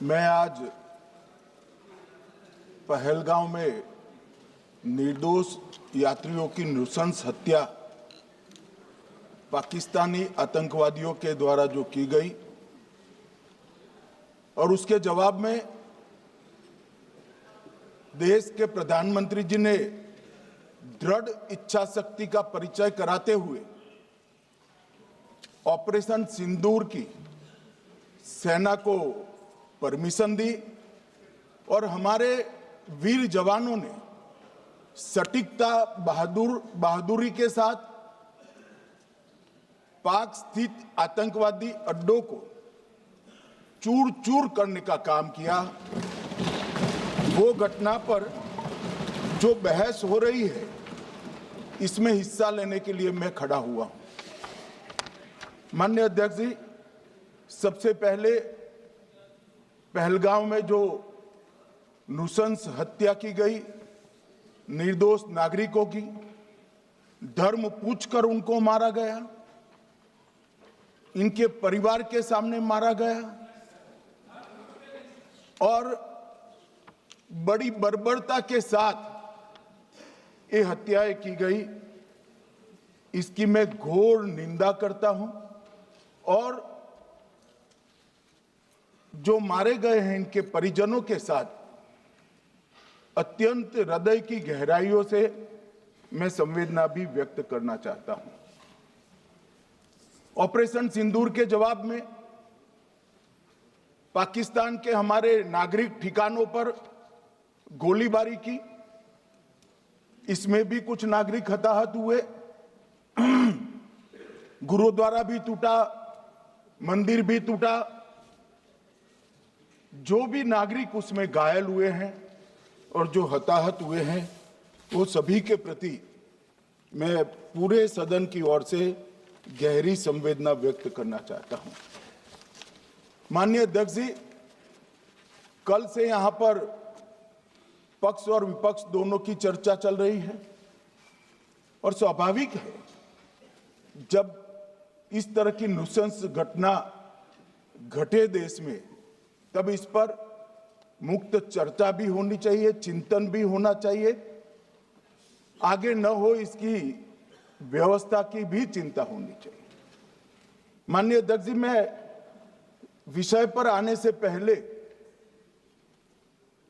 मैं आज पहलगांव में निर्दोष यात्रियों की नृशंस हत्या पाकिस्तानी आतंकवादियों के द्वारा जो की गई और उसके जवाब में देश के प्रधानमंत्री जी ने दृढ़ इच्छा शक्ति का परिचय कराते हुए ऑपरेशन सिंदूर की सेना को परमिशन दी और हमारे वीर जवानों ने सटीकता बहादुरी के साथ पाक स्थित आतंकवादी अड्डों को चूर चूर करने का काम किया। वो घटना पर जो बहस हो रही है इसमें हिस्सा लेने के लिए मैं खड़ा हुआ हूं। माननीय अध्यक्ष जी, सबसे पहले पहलगांव में जो नृशंस हत्या की गई निर्दोष नागरिकों की, धर्म पूछकर उनको मारा गया, इनके परिवार के सामने मारा गया और बड़ी बर्बरता के साथ ये हत्याएं की गई, इसकी मैं घोर निंदा करता हूं। और जो मारे गए हैं इनके परिजनों के साथ अत्यंत हृदय की गहराइयों से मैं संवेदना भी व्यक्त करना चाहता हूं। ऑपरेशन सिंदूर के जवाब में पाकिस्तान के हमारे नागरिक ठिकानों पर गोलीबारी की, इसमें भी कुछ नागरिक हताहत हुए, गुरुद्वारा भी टूटा, मंदिर भी टूटा। जो भी नागरिक उसमें घायल हुए हैं और जो हताहत हुए हैं वो सभी के प्रति मैं पूरे सदन की ओर से गहरी संवेदना व्यक्त करना चाहता हूं। माननीय अध्यक्ष जी, कल से यहां पर पक्ष और विपक्ष दोनों की चर्चा चल रही है और स्वाभाविक है जब इस तरह की नृशंस घटना घटे देश में तब इस पर मुक्त चर्चा भी होनी चाहिए, चिंतन भी होना चाहिए, आगे न हो इसकी व्यवस्था की भी चिंता होनी चाहिए। माननीय अध्यक्ष जी, मैं विषय पर आने से पहले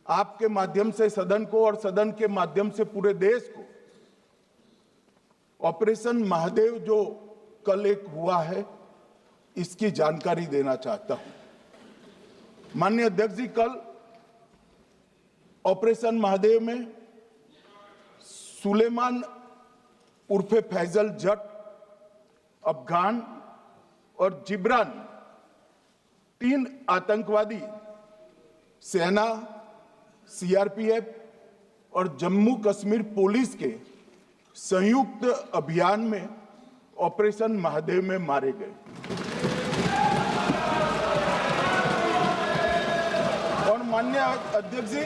आपके माध्यम से सदन को और सदन के माध्यम से पूरे देश को ऑपरेशन महादेव जो कल एक हुआ है इसकी जानकारी देना चाहता हूं। माननीय अध्यक्ष जी, कल ऑपरेशन महादेव में सुलेमान उर्फे फैजल जट, अफगान और जिब्रान, 3 आतंकवादी सेना, सीआरपीएफ और जम्मू कश्मीर पुलिस के संयुक्त अभियान में ऑपरेशन महादेव में मारे गए। और माननीय अध्यक्ष जी,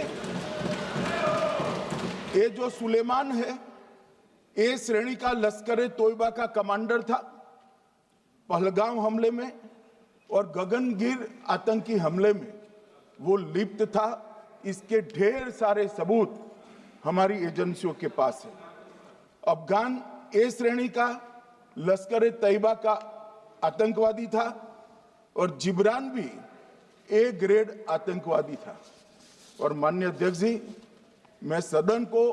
ये जो सुलेमान है ए श्रेणी का लश्कर ए तोयबा का कमांडर था। पहलगाम हमले में और गगनगिर आतंकी हमले में वो लिप्त था। इसके ढेर सारे सबूत हमारी एजेंसियों के पास है। अफगान ए श्रेणी का लश्कर ए तैयबा का आतंकवादी था और जिब्रान भी ए ग्रेड आतंकवादी था। और माननीय अध्यक्ष जी, मैं सदन को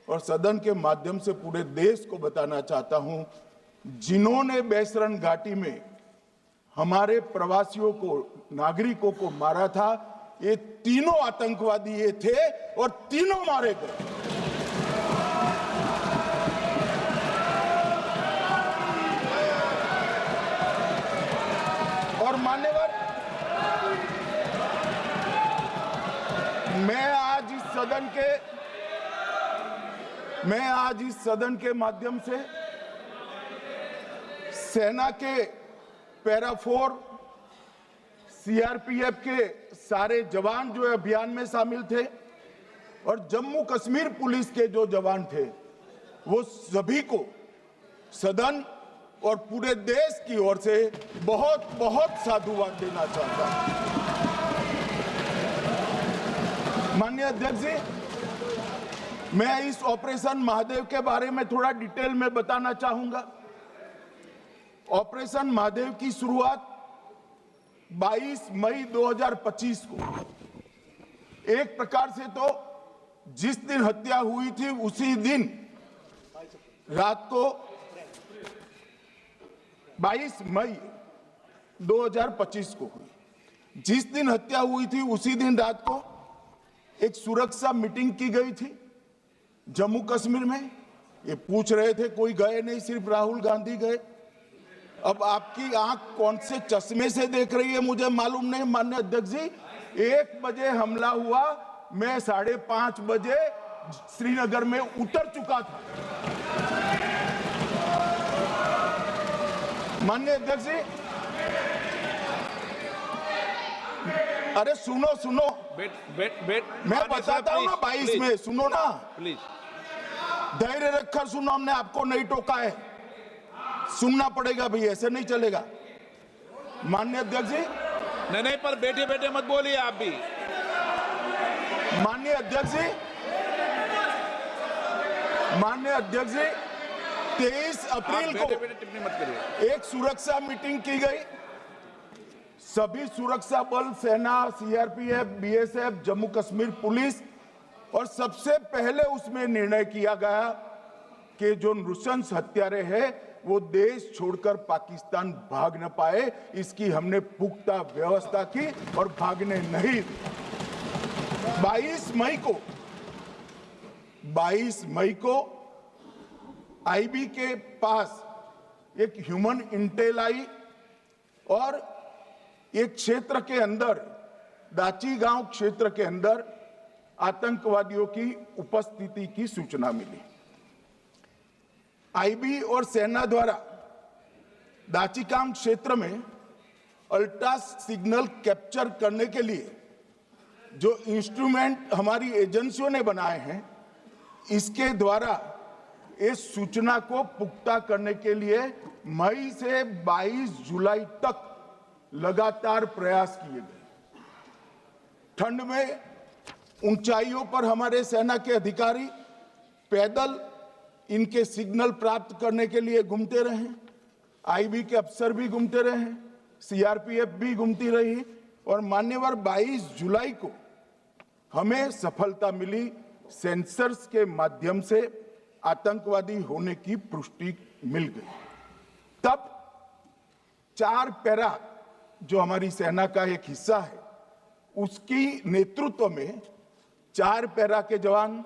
और सदन के माध्यम से पूरे देश को बताना चाहता हूं, जिन्होंने बैसरन घाटी में हमारे प्रवासियों को, नागरिकों को मारा था, ये तीनों आतंकवादी ये थे और तीनों मारे गए। और मान्यवर, मैं आज इस सदन के माध्यम से सेना के पैरा 4, सीआरपीएफ के सारे जवान जो अभियान में शामिल थे और जम्मू कश्मीर पुलिस के जो जवान थे, वो सभी को सदन और पूरे देश की ओर से बहुत बहुत साधुवाद देना चाहता हूं। माननीय अध्यक्ष जी, मैं इस ऑपरेशन महादेव के बारे में थोड़ा डिटेल में बताना चाहूंगा। ऑपरेशन महादेव की शुरुआत 22 मई 2025 को, एक प्रकार से तो जिस दिन हत्या हुई थी उसी दिन रात को 22 मई 2025 को हुई। जिस दिन हत्या हुई थी उसी दिन रात को एक सुरक्षा मीटिंग की गई थी जम्मू कश्मीर में। ये पूछ रहे थे, कोई गए नहीं, सिर्फ राहुल गांधी गए। अब आपकी आंख कौन से चश्मे से देख रही है मुझे मालूम नहीं माननीय अध्यक्ष जी। 1 बजे हमला हुआ, मैं 5:30 बजे श्रीनगर में उतर चुका था। माननीय अध्यक्ष जी, अरे सुनो सुनो, मैं बताता हूँ ना 22 में, सुनो ना प्लीज, धैर्य रखकर सुनो, हमने आपको नहीं टोका है, सुनना पड़ेगा भाई, ऐसे नहीं चलेगा। माननीय अध्यक्ष जी, नहीं, पर बैठे बैठे मत बोलिए आप भी। माननीय अध्यक्ष जी, 23 अप्रैल को टिप्पणी मत करिए। एक सुरक्षा मीटिंग की गई। सभी सुरक्षा बल, सेना, CRPF, BSF, Jammu Kashmir police, और सबसे पहले उसमें निर्णय किया गया कि जो नृशंस हत्यारे हैं वो देश छोड़कर पाकिस्तान भाग न पाए, इसकी हमने पुख्ता व्यवस्था की और भागने नहीं दी। 22 मई को आईबी के पास एक ह्यूमन इंटेल आई और एक क्षेत्र के अंदर, दाची गांव क्षेत्र के अंदर आतंकवादियों की उपस्थिति की सूचना मिली। आईबी और सेना द्वारा दाचीकाम क्षेत्र में अल्ट्रा सिग्नल कैप्चर करने के लिए जो इंस्ट्रूमेंट हमारी एजेंसियों ने बनाए हैं, इसके द्वारा इस सूचना को पुख्ता करने के लिए मई से 22 जुलाई तक लगातार प्रयास किए गए। ठंड में ऊंचाइयों पर हमारे सेना के अधिकारी पैदल इनके सिग्नल प्राप्त करने के लिए घूमते रहे, आईबी के अफसर भी घूमते रहे, सीआरपीएफ भी घूमती रही, और मान्यवर 22 जुलाई को हमें सफलता मिली। सेंसर्स के माध्यम से आतंकवादी होने की पुष्टि मिल गई। तब 4 पैरा जो हमारी सेना का एक हिस्सा है, उसकी नेतृत्व में 4 पैरा के जवान,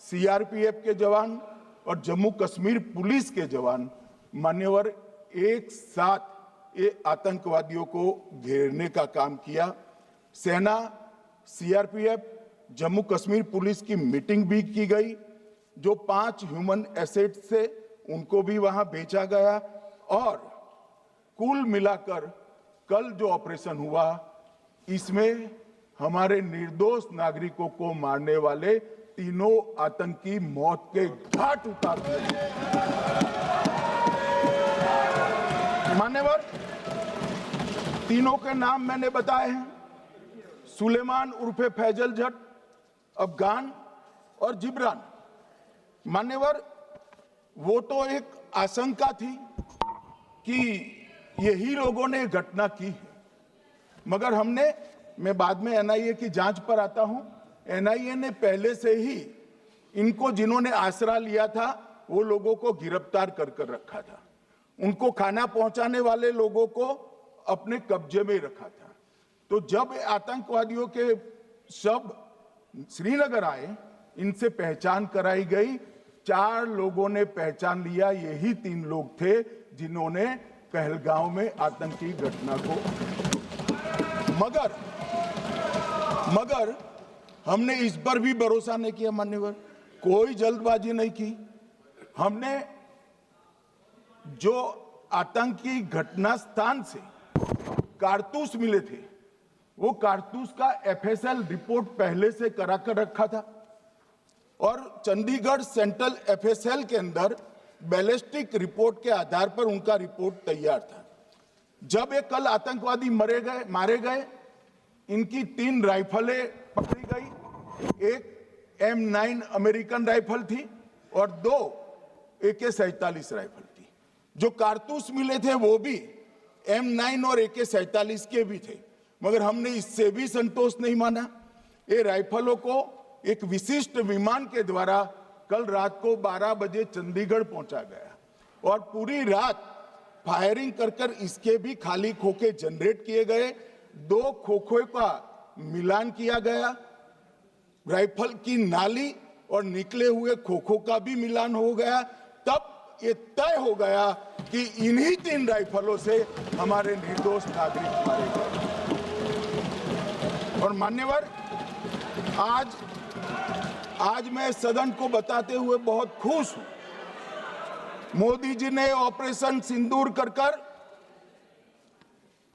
सीआरपीएफ के जवान और जम्मू कश्मीर पुलिस के जवान मान्यवर एक साथ ये आतंकवादियों को घेरने का काम किया। सेना, सीआरपीएफ, जम्मू कश्मीर पुलिस की मीटिंग भी की गई। जो 5 ह्यूमन एसेट से उनको भी वहां भेजा गया, और कुल मिलाकर कल जो ऑपरेशन हुआ, इसमें हमारे निर्दोष नागरिकों को मारने वाले तीनों आतंकी मौत के घाट उतार दिए। मान्यवर, तीनों के नाम मैंने बताए हैं, सुलेमान उर्फे फैजल जट, अफगान और जिब्रान। मान्यवर, वो तो एक आशंका थी कि यही लोगों ने घटना की है, मगर मैं बाद में एनआईए की जांच पर आता हूं, एनआईए ने पहले से ही इनको, जिन्होंने आसरा लिया था, वो लोगों को गिरफ्तार कर रखा था। उनको खाना पहुंचाने वाले लोगों को अपने कब्जे में रखा था। तो जब आतंकवादियों के शव श्रीनगर आए, इनसे पहचान कराई गई। 4 लोगों ने पहचान लिया, यही 3 लोग थे जिन्होंने पहलगांव में आतंकी घटना को, मगर हमने इस पर भी भरोसा नहीं किया मान्यवर, कोई जल्दबाजी नहीं की। हमने जो आतंकी घटना स्थान से कारतूस मिले थे, वो कारतूस का एफएसएल रिपोर्ट पहले से करा कर रखा था, और चंडीगढ़ सेंट्रल एफएसएल के अंदर बैलिस्टिक रिपोर्ट के आधार पर उनका रिपोर्ट तैयार था। जब ये कल आतंकवादी मारे गए, इनकी 3 राइफलें पकड़ी गई, एक M9 अमेरिकन राइफल थी और 2 AK-47 राइफल थी। जो कारतूस मिले थे वो भी M9 और AK-47 के भी थे, मगर हमने इससे भी संतोष नहीं माना। ये राइफलों को एक विशिष्ट विमान के द्वारा कल रात को 12 बजे चंडीगढ़ पहुंचा गया और पूरी रात फायरिंग कर इसके भी खाली खोखे जनरेट किए गए। 2 खोखों का मिलान किया गया, राइफल की नाली और निकले हुए खोखों का भी मिलान हो गया। तब ये तय हो गया कि इन्हीं 3 राइफलों से हमारे निर्दोष नागरिक मारे गए। और मान्यवर, आज मैं सदन को बताते हुए बहुत खुश हूं। मोदी जी ने ऑपरेशन सिंदूर कर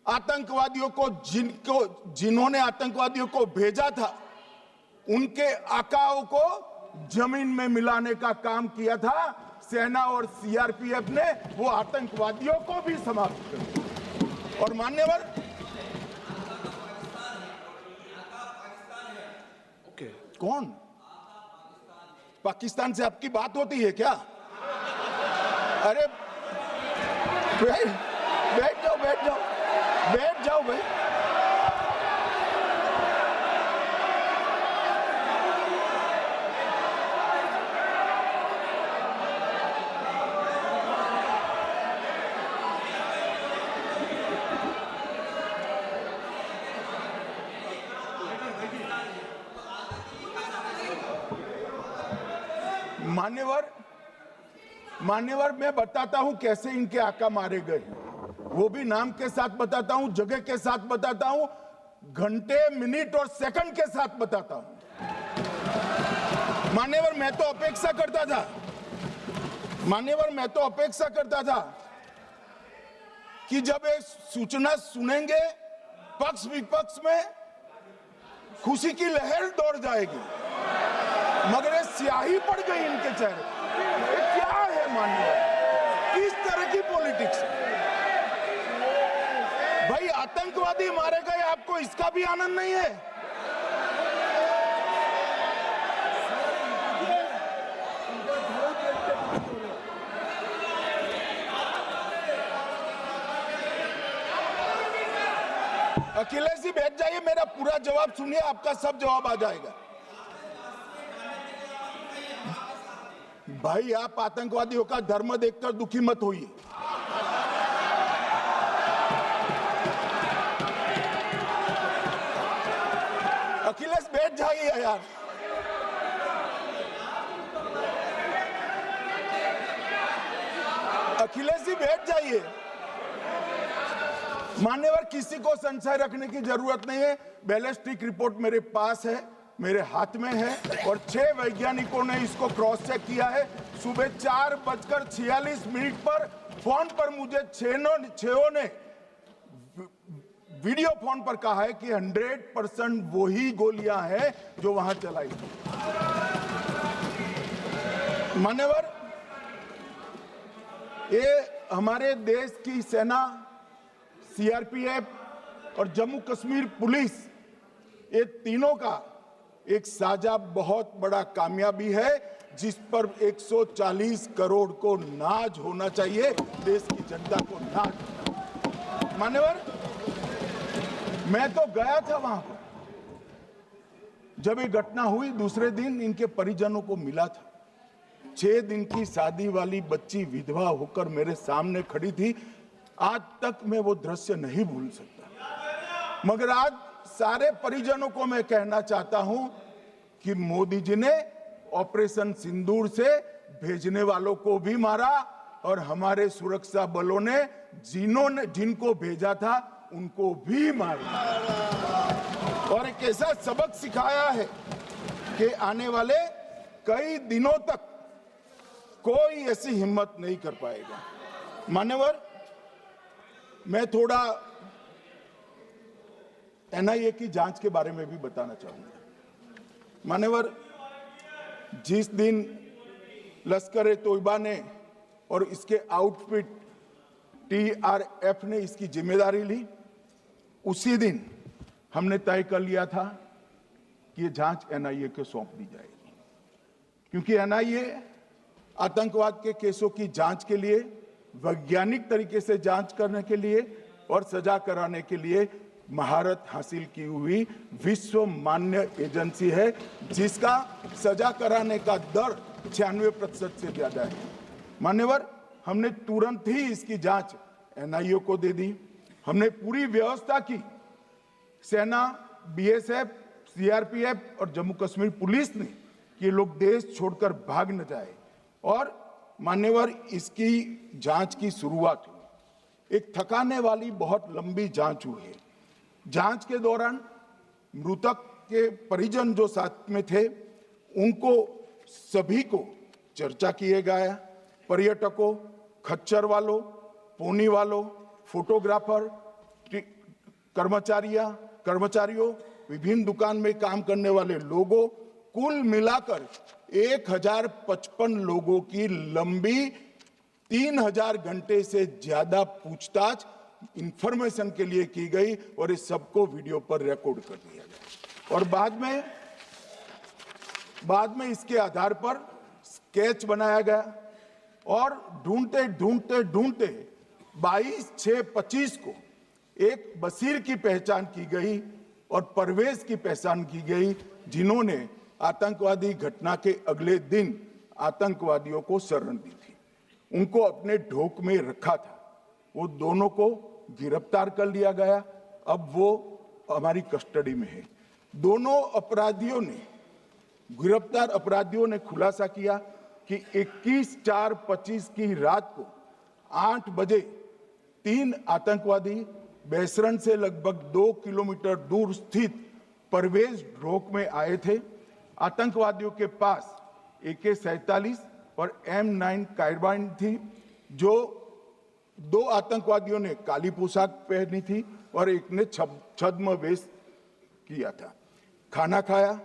आतंकवादियों को जिन्होंने आतंकवादियों को भेजा था उनके आकाओं को जमीन में मिलाने का काम किया था। सेना और CRPF ने वो आतंकवादियों को भी समाप्त कर दिया। और मान्यवर, कौन पाकिस्तान से आपकी बात होती है क्या? अरे बैठ जाओ भाई। मान्यवर, मैं बताता हूं कैसे इनके आका मारे गए, वो भी नाम के साथ बताता हूं, जगह के साथ बताता हूं, घंटे, मिनट और सेकंड के साथ बताता हूं। मान्यवर, मैं तो अपेक्षा करता था कि जब एक सूचना सुनेंगे पक्ष विपक्ष में खुशी की लहर दौड़ जाएगी, मगर ये स्याही पड़ गई इनके चेहरे। ये क्या है मान्यवर? किस तरह की पॉलिटिक्स? भाई आतंकवादी मारे गए, आपको इसका भी आनंद नहीं है? अखिलेश जी बैठ जाइए, मेरा पूरा जवाब सुनिए, आपका सब जवाब आ जाएगा। भाई आप आतंकवादियों का धर्म देखकर दुखी मत होइए। अखिलेश बैठ जाइए यार। अखिलेश जी बैठ जाइए। मान्यवर, किसी को संशय रखने की जरूरत नहीं है। बैलिस्टिक रिपोर्ट मेरे पास है, मेरे हाथ में है और 6 वैज्ञानिकों ने इसको क्रॉस चेक किया है। सुबह 4:46 पर फोन पर मुझे 6 ने वीडियो फोन पर कहा है कि 100% वही गोलियां हैं जो वहां चलाई थी। मान्यवर, ये हमारे देश की सेना, CRPF और जम्मू कश्मीर पुलिस, ये तीनों का एक साझा बहुत बड़ा कामयाबी है, जिस पर 140 करोड़ को नाज होना चाहिए, देश की जनता को नाज। मान्यवर, मैं तो गया था वहां पर जब ये घटना हुई। दूसरे दिन इनके परिजनों को मिला था। 6 दिन की शादी वाली बच्ची विधवा होकर मेरे सामने खड़ी थी। आज तक मैं वो दृश्य नहीं भूल सकता। मगर आज सारे परिजनों को मैं कहना चाहता हूं कि मोदी जी ने ऑपरेशन सिंदूर से भेजने वालों को भी मारा और हमारे सुरक्षा बलों ने जिनको भेजा था उनको भी मारा और एक ऐसा सबक सिखाया है कि आने वाले कई दिनों तक कोई ऐसी हिम्मत नहीं कर पाएगा। मान्यवर, मैं थोड़ा NIA की जांच के बारे में भी बताना चाहूंगा। मान्यवर, जिस दिन लश्कर-ए-तोयबा ने और इसके आउटफिट TRF ने इसकी जिम्मेदारी ली, उसी दिन हमने तय कर लिया था कि ये जांच एनआईए को सौंप दी जाएगी, क्योंकि एनआईए आतंकवाद के केसों की जांच के लिए, वैज्ञानिक तरीके से जांच करने के लिए और सजा कराने के लिए महारत हासिल की हुई विश्व मान्य एजेंसी है, जिसका सजा कराने का दर 96% से ज्यादा है। मान्यवर, हमने तुरंत ही इसकी जांच एनआईए को दे दी। हमने पूरी व्यवस्था की, सेना, बीएसएफ, सीआरपीएफ और जम्मू कश्मीर पुलिस ने कि ये लोग देश छोड़कर भाग न जाए। और मान्यवर, इसकी जांच की शुरुआत हुई। एक थकाने वाली बहुत लंबी जांच हुई है। जांच के दौरान मृतक के परिजन जो साथ में थे, उनको सभी को चर्चा किए गया। पर्यटकों, खच्चर वालों, पोनी वालों, फोटोग्राफर, कर्मचारियों, विभिन्न दुकान में काम करने वाले लोगों, कुल मिलाकर 1055 लोगों की लंबी 3000 घंटे से ज्यादा पूछताछ इंफॉर्मेशन के लिए की गई और इस सबको वीडियो पर रिकॉर्ड कर दिया गया। और बाद में इसके आधार पर स्केच बनाया गया और ढूंढते 22/6/25 को एक बशीर की पहचान की गई और परवेज की पहचान की गई, जिन्होंने आतंकवादी घटना के अगले दिन आतंकवादियों को शरण दी थी। उनको अपने ढोक में रखा था। वो दोनों को गिरफ्तार कर लिया गया। अब वो हमारी कस्टडी में है। दोनों गिरफ्तार अपराधियों ने खुलासा किया कि 21/4/25 की रात को 8 बजे 3 आतंकवादी बेसरन से लगभग 2 किलोमीटर दूर स्थित परवेज ढोक में आए थे। आतंकवादियों के पास AK-47 और M9 कार्बाइन थी। जो 2 आतंकवादियों ने काली पोशाक पहनी थी और एक ने छद्म वेश किया था। खाना खाया,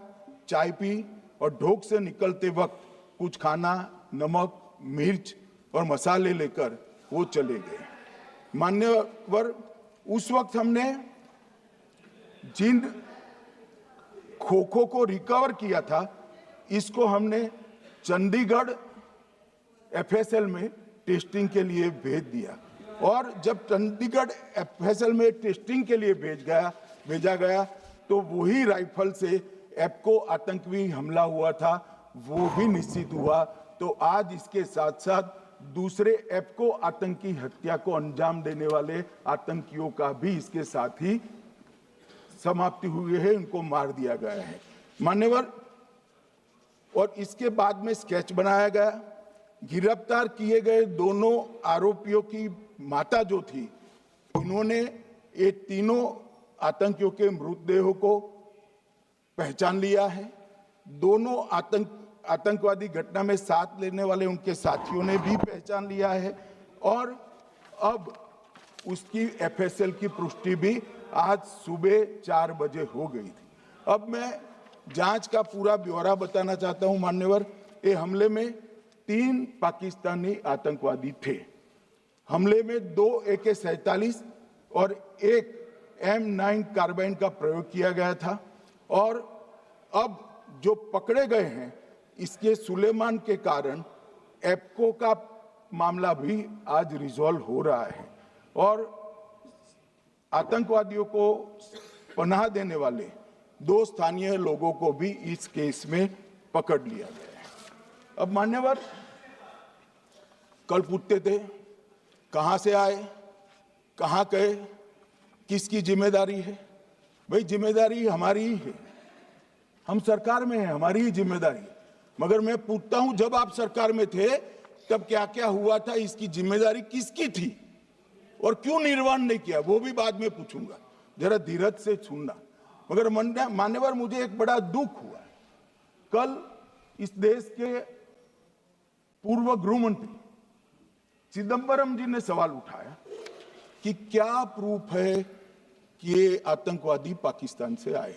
चाय पी और ढोक से निकलते वक्त कुछ खाना, नमक, मिर्च और मसाले लेकर वो चले गए। मान्यवर, उस वक्त हमने जिन खोखों को रिकवर किया था, इसको हमने चंडीगढ़ FSL में टेस्टिंग के लिए भेज दिया। और जब चंडीगढ़ FSL में टेस्टिंग के लिए भेजा गया तो वही राइफल से एप्को आतंकी हमला हुआ था, वो भी निश्चित हुआ। तो आज इसके साथ साथ दूसरे एप्को आतंकी हत्या को अंजाम देने वाले आतंकियों का भी इसके साथ ही समाप्ति हुई है, उनको मार दिया गया है। मान्यवर, और इसके बाद में स्केच बनाया गया। गिरफ्तार किए गए दोनों आरोपियों की माता जो थी, इन्होंने ये तीनों आतंकियों के मृतदेहों को पहचान लिया है। दोनों आतंकवादी घटना में साथ लेने वाले उनके साथियों ने भी पहचान लिया है। और अब उसकी FSL की पुष्टि भी आज सुबह 4 बजे हो गई थी। अब मैं जांच का पूरा ब्यौरा बताना चाहता हूं। मान्यवर, ये हमले में 3 पाकिस्तानी आतंकवादी थे। हमले में 2 AK-47 और 1 M9 कार्बाइन का प्रयोग किया गया था। और अब जो पकड़े गए हैं, इसके सुलेमान के कारण एप्को का मामला भी आज रिजॉल्व हो रहा है और आतंकवादियों को पनाह देने वाले 2 स्थानीय लोगों को भी इस केस में पकड़ लिया गया है। अब मान्यवर, कल पूछते थे कहां से आए, कहां गए, किसकी जिम्मेदारी है। भाई, जिम्मेदारी हमारी ही है, हम सरकार में हैं, हमारी ही जिम्मेदारी है। मगर मैं पूछता हूं, जब आप सरकार में थे तब क्या क्या हुआ था, इसकी जिम्मेदारी किसकी थी और क्यों निर्वहन नहीं किया, वो भी बाद में पूछूंगा। जरा धीरज से सुनना। मगर मान्यवर, मुझे एक बड़ा दुख हुआ। कल इस देश के पूर्व गृह मंत्री चिदंबरम जी ने सवाल उठाया कि क्या प्रूफ है कि ये आतंकवादी पाकिस्तान से आए।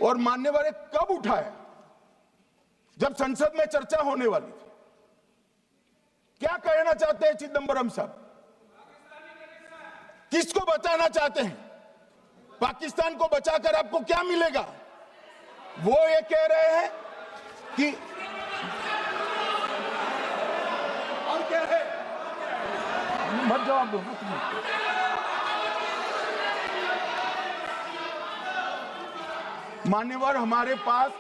और मान्यवर, कब उठाया? जब संसद में चर्चा होने वाली थी। क्या कहना चाहते हैं चिदंबरम साहब? किसको बचाना चाहते हैं? पाकिस्तान को बचाकर आपको क्या मिलेगा? वो ये कह रहे हैं कि और क्या है, मत जवाब दो। मान्यवर, हमारे पास,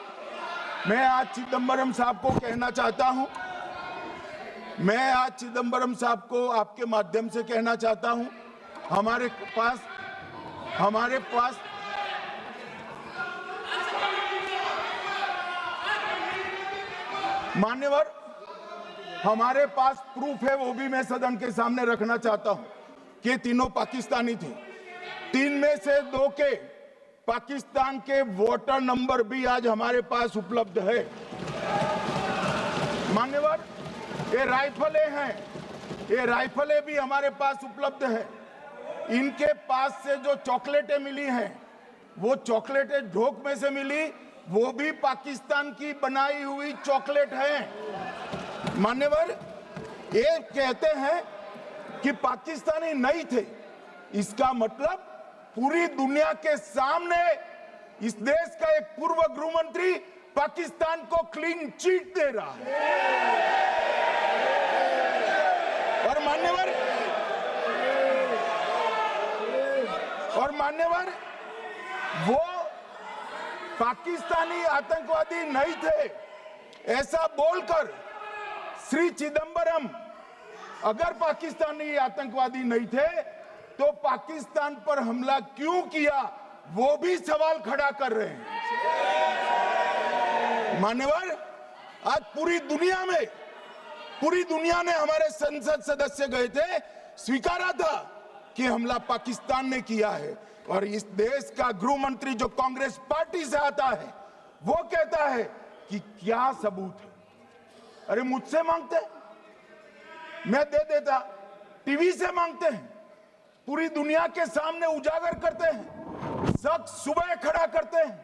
मैं आज चिदंबरम साहब को कहना चाहता हूं, मैं आज चिदंबरम साहब को आपके माध्यम से कहना चाहता हूं, हमारे पास मान्यवर, हमारे पास प्रूफ है, वो भी मैं सदन के सामने रखना चाहता हूं कि तीनों पाकिस्तानी थे। 3 में से 2 के पाकिस्तान के वोटर नंबर भी आज हमारे पास उपलब्ध है। मान्यवर, ये राइफलें हैं, ये राइफलें भी हमारे पास उपलब्ध है। इनके पास से जो चॉकलेटें मिली हैं, वो चॉकलेटें ढोक में से मिली, वो भी पाकिस्तान की बनाई हुई चॉकलेट है। मान्यवर, ये कहते हैं कि पाकिस्तानी नहीं थे, इसका मतलब पूरी दुनिया के सामने इस देश का एक पूर्व गृह मंत्री पाकिस्तान को क्लीन चिट दे रहा है। और मान्यवर, वो पाकिस्तानी आतंकवादी नहीं थे, ऐसा बोलकर श्री चिदंबरम अगर पाकिस्तानी आतंकवादी नहीं थे तो पाकिस्तान पर हमला क्यों किया, वो भी सवाल खड़ा कर रहे हैं। मान्यवर, आज पूरी दुनिया ने हमारे संसद सदस्य गए थे, स्वीकारा था कि हमला पाकिस्तान ने किया है। और इस देश का गृह मंत्री जो कांग्रेस पार्टी से आता है, वो कहता है कि क्या सबूत है। अरे मुझसे मांगते, मैं दे देता, टीवी से मांगते हैं, पूरी दुनिया के सामने उजागर करते हैं, सख्त सुबह खड़ा करते हैं।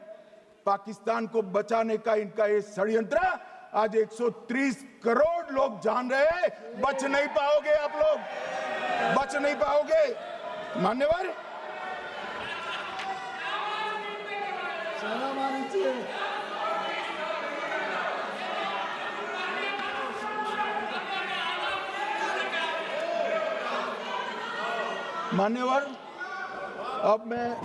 पाकिस्तान को बचाने का इनका ये षड्यंत्र आज 130 करोड़ लोग जान रहे हैं। बच नहीं पाओगे आप लोग, बच नहीं पाओगे। मान्यवर, मान्यवर, अब मैं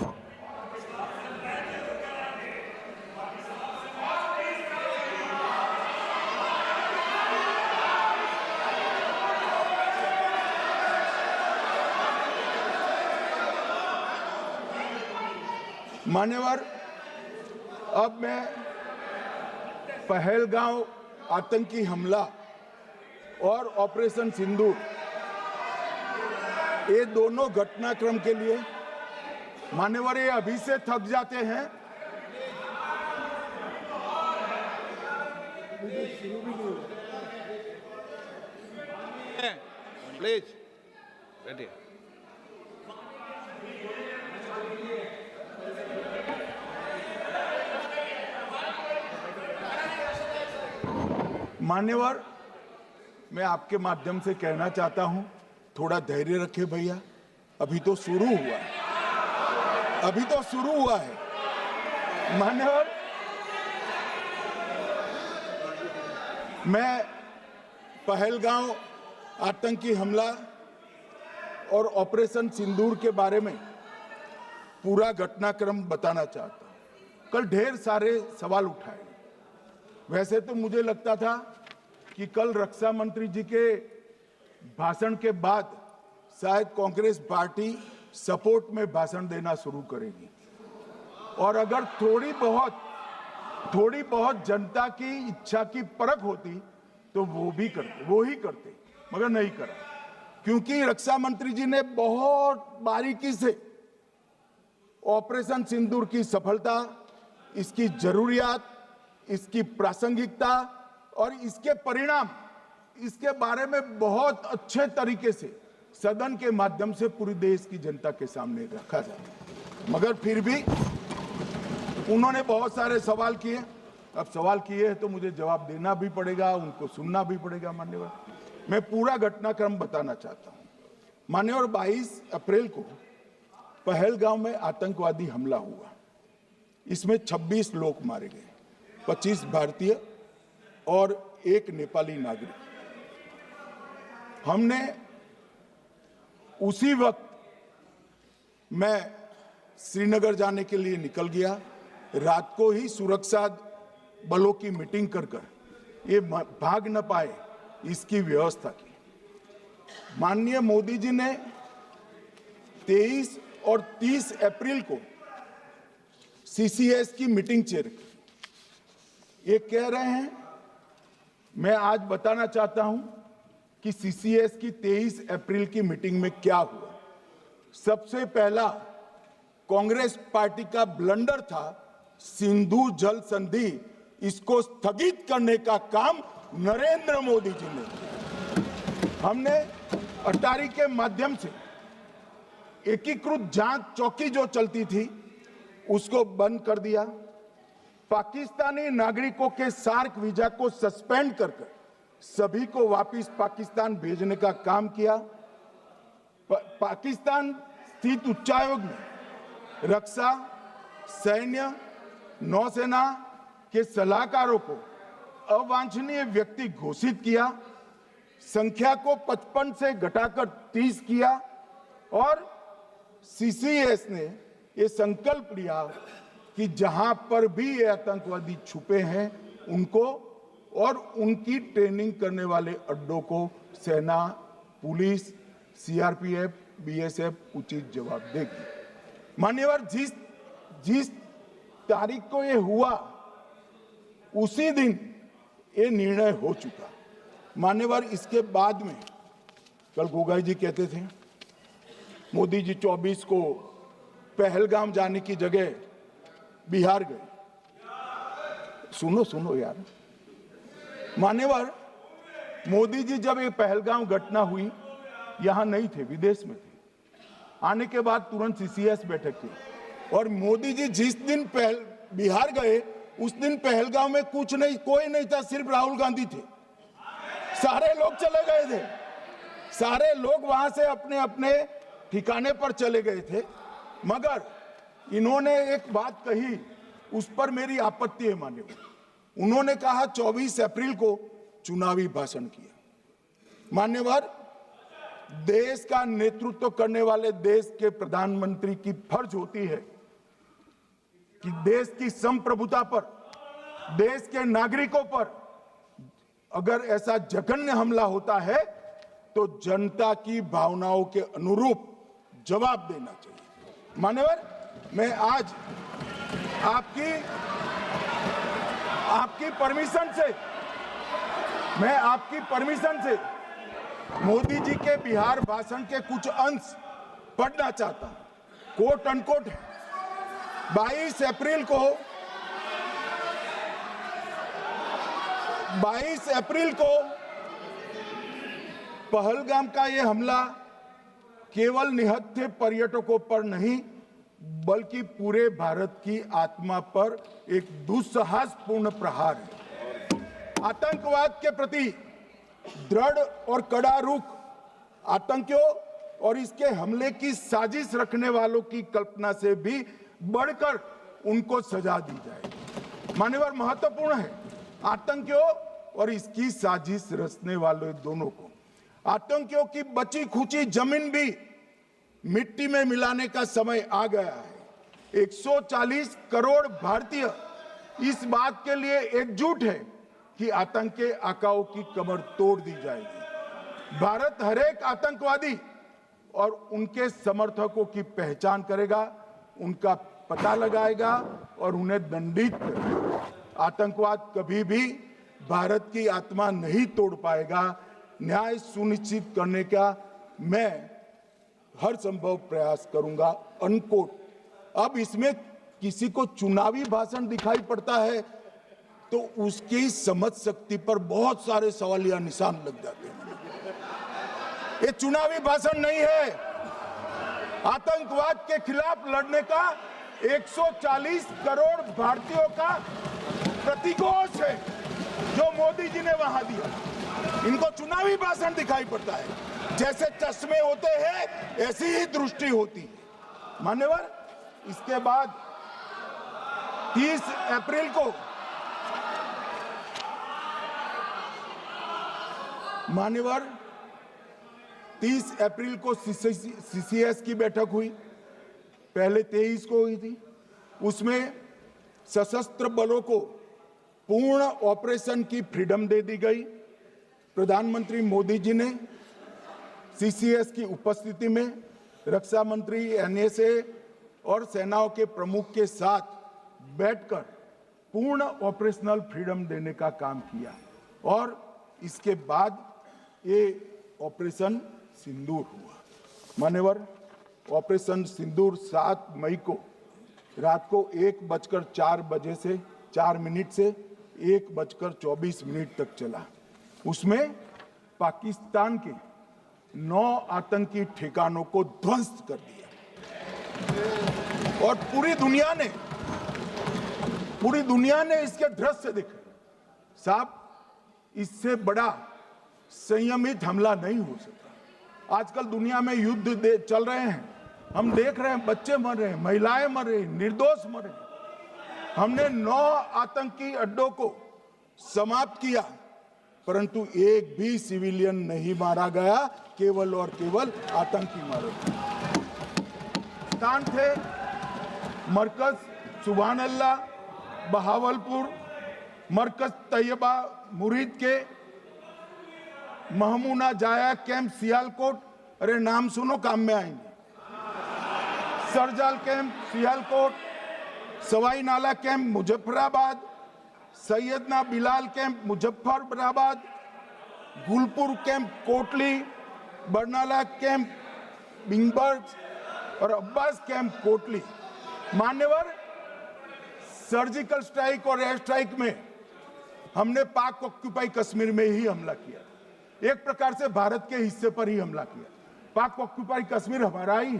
पहलगांव आतंकी हमला और ऑपरेशन सिंदूर, ये दोनों घटनाक्रम के लिए मान्यवर ये अभी से थक जाते हैं। प्लीज बैठिए। मान्यवर, मैं आपके माध्यम से कहना चाहता हूं, थोड़ा धैर्य रखे भैया, अभी तो शुरू हुआ है। मान्यवर, मैं पहलगांव आतंकी हमला और ऑपरेशन सिंदूर के बारे में पूरा घटनाक्रम बताना चाहता हूं। कल ढेर सारे सवाल उठाए। वैसे तो मुझे लगता था कि कल रक्षा मंत्री जी के भाषण के बाद शायद कांग्रेस पार्टी सपोर्ट में भाषण देना शुरू करेगी और अगर थोड़ी बहुत जनता की इच्छा की परख होती तो वो ही करते, मगर नहीं करा, क्योंकि रक्षा मंत्री जी ने बहुत बारीकी से ऑपरेशन सिंदूर की सफलता, इसकी जरूरियात, इसकी प्रासंगिकता और इसके परिणाम, इसके बारे में बहुत अच्छे तरीके से सदन के माध्यम से पूरी देश की जनता के सामने रखा जाए। मगर फिर भी उन्होंने बहुत सारे सवाल किए। अब सवाल किए हैं तो मुझे जवाब देना भी पड़ेगा, उनको सुनना भी पड़ेगा। मान्यवर, मैं पूरा घटनाक्रम बताना चाहता हूं। मान्यवर, 22 अप्रैल को पहलगाम में आतंकवादी हमला हुआ। इसमें 26 लोग मारे गए, 25 भारतीय और 1 नेपाली नागरिक। हमने उसी वक्त मैं श्रीनगर जाने के लिए निकल गया। रात को ही सुरक्षा बलों की मीटिंग कर ये भाग न पाए इसकी व्यवस्था की। माननीय मोदी जी ने 23 और 30 अप्रैल को सीसीएस की मीटिंग चेयर की। ये कह रहे हैं, मैं आज बताना चाहता हूं कि सीसीएस की 23 अप्रैल की मीटिंग में क्या हुआ। सबसे पहला कांग्रेस पार्टी का ब्लंडर था सिंधु जल संधि, इसको स्थगित करने का काम नरेंद्र मोदी जी ने किया। हमने अटारी के माध्यम से एकीकृत जांच चौकी जो चलती थी उसको बंद कर दिया। पाकिस्तानी नागरिकों के सार्क वीजा को सस्पेंड कर सभी को वापस पाकिस्तान भेजने का काम किया। पाकिस्तान स्थित उच्चायोग में रक्षा, सैन्य, नौसेना के सलाहकारों को अवांछनीय व्यक्ति घोषित किया। संख्या को 55 से घटाकर 30 किया और सीसीएस ने ये संकल्प लिया कि जहां पर भी ये आतंकवादी छुपे हैं उनको और उनकी ट्रेनिंग करने वाले अड्डों को सेना, पुलिस, सीआरपीएफ, बीएसएफ उचित जवाब देगी। मान्यवर, जिस तारीख को ये हुआ उसी दिन ये निर्णय हो चुका। मान्यवर, इसके बाद में कल गोगाई जी कहते थे मोदी जी 24 को पहलगाम जाने की जगह बिहार गए। सुनो यार। मान्यवर, मोदी जी जब ये पहलगाम घटना हुई यहां नहीं थे, विदेश में थे। आने के बाद तुरंत सीसीएस बैठक की और मोदी जी जिस दिन बिहार गए उस दिन पहलगाम में कुछ नहीं, कोई नहीं था, सिर्फ राहुल गांधी थे। सारे लोग चले गए थे, सारे लोग वहां से अपने अपने ठिकाने पर चले गए थे। मगर इन्होंने एक बात कही, उस पर मेरी आपत्ति है मान्यवर। उन्होंने कहा 24 अप्रैल को चुनावी भाषण किया। मान्यवर, देश का नेतृत्व करने वाले देश के प्रधानमंत्री की फर्ज होती है कि देश की संप्रभुता पर, देश के नागरिकों पर अगर ऐसा जघन्य हमला होता है तो जनता की भावनाओं के अनुरूप जवाब देना चाहिए। मान्यवर, मैं आज आपकी परमिशन से मोदी जी के बिहार भाषण के कुछ अंश पढ़ना चाहता हूं। कोट अनकोट है। 22 अप्रैल को पहलगाम का यह हमला केवल निहत्थे पर्यटकों पर नहीं बल्कि पूरे भारत की आत्मा पर एक दुस्साहसपूर्ण प्रहार है। आतंकवाद के प्रति दृढ़ और कड़ा रुख, आतंकियों और इसके हमले की साजिश रखने वालों की कल्पना से भी बढ़कर उनको सजा दी जाए। मान्यवर, महत्वपूर्ण है आतंकियों और इसकी साजिश रचने वाले दोनों को आतंकियों की बची खुची जमीन भी मिट्टी में मिलाने का समय आ गया है। 140 करोड़ भारतीय इस बात के लिए एकजुट है कि आतंकी आकाओं की कमर तोड़ दी जाएगी। भारत हरेक आतंकवादी और उनके समर्थकों की पहचान करेगा, उनका पता लगाएगा और उन्हें दंडित करेगा। आतंकवाद कभी भी भारत की आत्मा नहीं तोड़ पाएगा। न्याय सुनिश्चित करने का मैं हर संभव प्रयास करूंगा। अनकोट। अब इसमें किसी को चुनावी भाषण दिखाई पड़ता है तो उसकी समझ शक्ति पर बहुत सारे सवालिया निशान लग जाते हैं। ये चुनावी भाषण नहीं है, आतंकवाद के खिलाफ लड़ने का 140 करोड़ भारतीयों का प्रतिघोष है जो मोदी जी ने वहां दिया। इनको चुनावी भाषण दिखाई पड़ता है। जैसे चश्मे होते हैं ऐसी ही दृष्टि होती है। मान्यवर, इसके बाद 30 अप्रैल को मान्यवर 30 अप्रैल को सीसीएस की बैठक हुई, पहले 23 को हुई थी। उसमें सशस्त्र बलों को पूर्ण ऑपरेशन की फ्रीडम दे दी गई। प्रधानमंत्री मोदी जी ने सीसीएस की उपस्थिति में रक्षा मंत्री, एनएसए और सेनाओं के प्रमुख के साथ बैठकर पूर्ण ऑपरेशनल फ्रीडम देने का काम किया और इसके बाद ये ऑपरेशन सिंदूर हुआ। मान्यवर, ऑपरेशन सिंदूर 7 मई को रात को 1:04 से 4 मिनट से 1:24 तक चला। उसमें पाकिस्तान के 9 आतंकी ठिकानों को ध्वस्त कर दिया और पूरी दुनिया ने इसके दृश्य देखे। साहब, इससे बड़ा संयमित हमला नहीं हो सकता। आजकल दुनिया में युद्ध चल रहे हैं, हम देख रहे हैं, बच्चे मर रहे हैं, महिलाएं मर रही, निर्दोष मर रहे। हमने 9 आतंकी अड्डों को समाप्त किया, परंतु एक भी सिविलियन नहीं मारा गया, केवल और केवल आतंकी मारे गए। स्थान थे मरकज सुभान अल्लाह बहावलपुर, मरकज तैयबा मुरीद के, महमूना जाया कैंप सियालकोट, अरे नाम सुनो काम में आएंगे, सरजाल camp Sialkot, Sawai Nala camp Muzaffarabad, Syedna Bilal camp Muzaffarabad, Gulpur camp Kotli, Barnala camp बिंगबर्ग और अब्बास कैंप कोटली। मान्यवर, सर्जिकल स्ट्राइक और एयर स्ट्राइक में हमने पाक ऑक्यूपाई कश्मीर में ही हमला किया, एक प्रकार से भारत के हिस्से पर ही हमला किया। पाक ऑक्यूपाई कश्मीर हमारा ही है,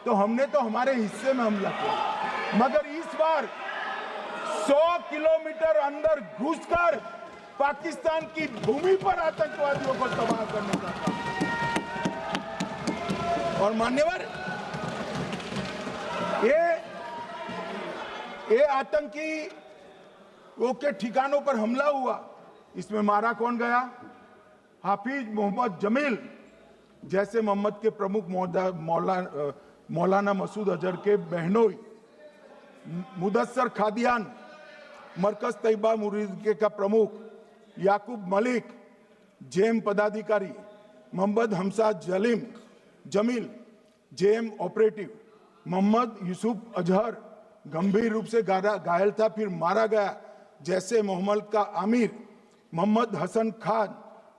तो हमने तो हमारे हिस्से में हमला किया, मगर इस बार 100 किलोमीटर अंदर घुसकर पाकिस्तान की भूमि पर आतंकवादियों को तबाह करने का काम। और मान्यवर, ये आतंकी के ठिकानों पर हमला हुआ, इसमें मारा कौन गया? हाफिज मोहम्मद जमील जैसे मोहम्मद के प्रमुख मौलाना मसूद अजहर के बहनोई, मुदस्सर खादियान, मरकज तैयबा मुरीद का प्रमुख याकूब मलिक, जेएम पदाधिकारी मोहम्मद हमसा जमील, जेएम ऑपरेटिव मोहम्मद यूसुफ अजहर गंभीर रूप से घायल था, फिर मारा गया। जैसे मोहम्मद का आमिर मोहम्मद हसन खान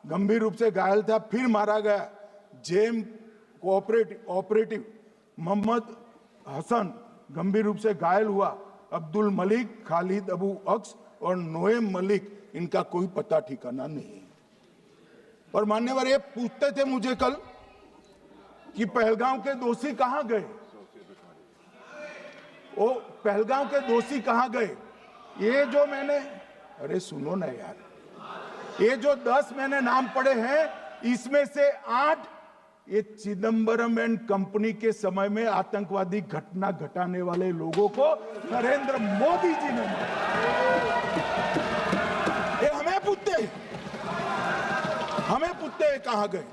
गंभीर रूप से घायल था, फिर मारा गया। जेएम ऑपरेटिव मोहम्मद हसन गंभीर रूप से घायल हुआ। अब्दुल मलिक, खालिद अबू अक्स और नोएम मलिक, इनका कोई पता ठिकाना नहीं। और मान्यवर, ये पूछते थे मुझे कल कि पहलगांव के दोषी कहां गए, वो पहलगांव के दोषी कहां गए? ये जो मैंने, अरे सुनो ना यार, ये जो 10 मैंने नाम पढ़े हैं, इसमें से 8 ये चिदंबरम एंड कंपनी के समय में आतंकवादी घटना घटाने वाले लोगों को नरेंद्र मोदी जी ने मारा। ये हमें पूछते कहां गए?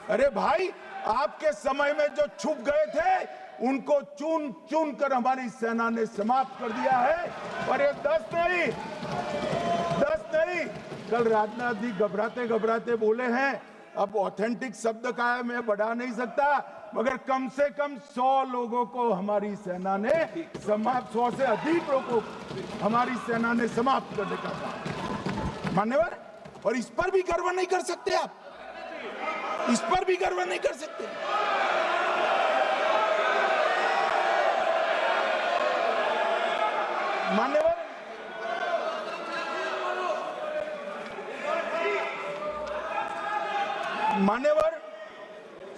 अरे भाई, आपके समय में जो छुप गए थे उनको चुन चुन कर हमारी सेना ने समाप्त कर दिया है। और ये 10 नहीं, कल राजनाथ जी घबराते घबराते बोले हैं, अब ऑथेंटिक शब्द का है, मैं बढ़ा नहीं सकता, मगर कम से कम 100 लोगों को हमारी सेना ने समाप्त, 100 से अधिक लोगों को हमारी सेना ने समाप्त करने का काम। मान्यवर, और इस पर भी गर्व नहीं कर सकते आप, इस पर भी गर्व नहीं कर सकते। मान्यवर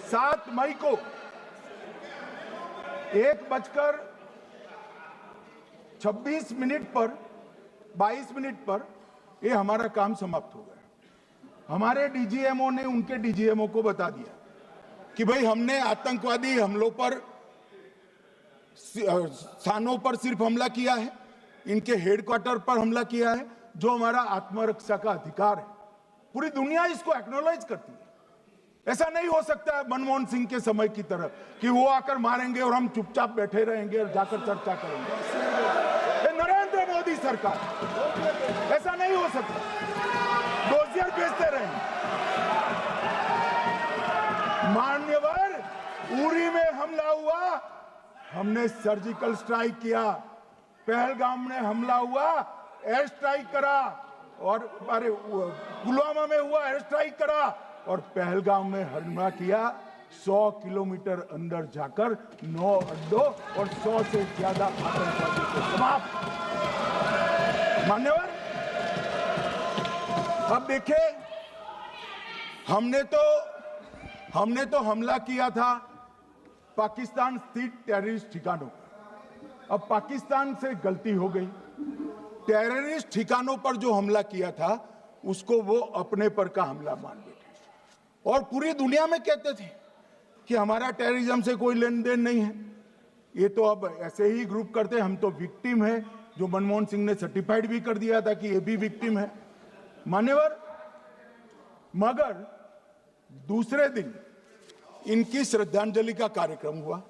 7 मई को 1:26 पर 22 मिनट पर ये हमारा काम समाप्त हो गया। हमारे डीजीएमओ ने उनके डीजीएमओ को बता दिया कि भाई हमने आतंकवादी हमलों पर स्थानों पर सिर्फ हमला किया है, इनके हेडक्वार्टर पर हमला किया है, जो हमारा आत्मरक्षा का अधिकार है। पूरी दुनिया इसको एक्नॉलेज करती है। ऐसा नहीं हो सकता है मनमोहन सिंह के समय की तरह कि वो आकर मारेंगे और हम चुपचाप बैठे रहेंगे और जाकर चर्चा करेंगे। ये नरेंद्र मोदी सरकार, ऐसा नहीं हो सकता। डोजियर भेजते रहेंगे। मान्यवर, उरी में हमला हुआ, हमने सर्जिकल स्ट्राइक किया। पहलगाम में हमला हुआ, एयर स्ट्राइक करा, और अरे पुलवामा में हुआ, एयर स्ट्राइक करा, और पहलगाम में हमला किया। 100 किलोमीटर अंदर जाकर 9 अड्डों और 100 से ज्यादा आतंकवादियों को समाप्त। मान्यवर, अब देखें, हमने तो हमला किया था पाकिस्तान स्थित टेररिस्ट ठिकानों पर। अब पाकिस्तान से गलती हो गई। टेररिस्ट ठिकानों पर जो हमला किया था उसको वो अपने पर का हमला मान बैठे, और पूरी दुनिया में कहते थे कि हमारा टेररिज्म से कोई लेन देन नहीं है। ये तो अब ऐसे ही ग्रुप करते, हम तो विक्टिम है, जो मनमोहन सिंह ने सर्टिफाइड भी कर दिया था कि ये भी विक्टिम है। मान्यवर, मगर दूसरे दिन इनकी श्रद्धांजलि का कार्यक्रम हुआ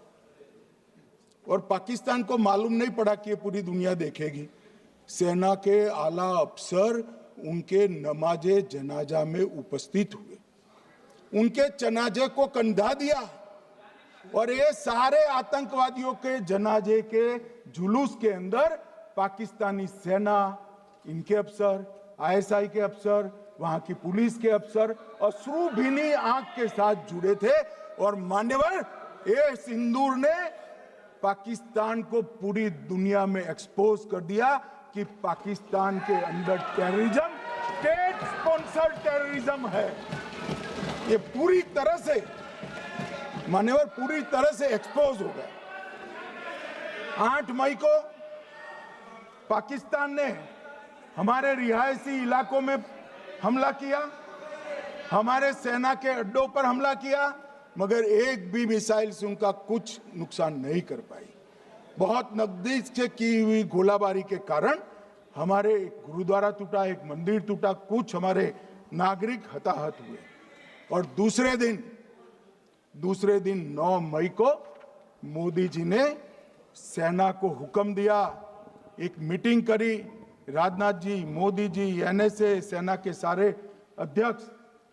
और पाकिस्तान को मालूम नहीं पड़ा कि ये पूरी दुनिया देखेगी। सेना के आला अफसर उनके नमाजे जनाजा में उपस्थित हुए, उनके जनाजे को कंधा दिया, और ये सारे आतंकवादियों के जनाजे के जुलूस के अंदर पाकिस्तानी सेना, इनके अफसर, आईएसआई के अफसर, वहां की पुलिस के अफसर अश्रुभीनी आंख के साथ जुड़े थे। और मान्यवर, ये सिंदूर ने पाकिस्तान को पूरी दुनिया में एक्सपोज कर दिया कि पाकिस्तान के अंदर टेररिज्म स्टेट स्पॉन्सर्ड टेररिज्म है। ये पूरी तरह से, मान्यवर, पूरी तरह से एक्सपोज हो गया। 8 मई को पाकिस्तान ने हमारे रिहायशी इलाकों में हमला किया, हमारे सेना के अड्डों पर हमला किया, मगर एक भी मिसाइल से उनका कुछ नुकसान नहीं कर पाई। बहुत नजदीक से की हुई गोलाबारी के कारण हमारे एक गुरुद्वारा टूटा, एक मंदिर टूटा, कुछ हमारे नागरिक हताहत हुए। और दूसरे दिन 9 मई को मोदी जी ने सेना को हुक्म दिया, एक मीटिंग करी, राजनाथ जी, मोदी जी, एनएसए, सेना के सारे अध्यक्ष,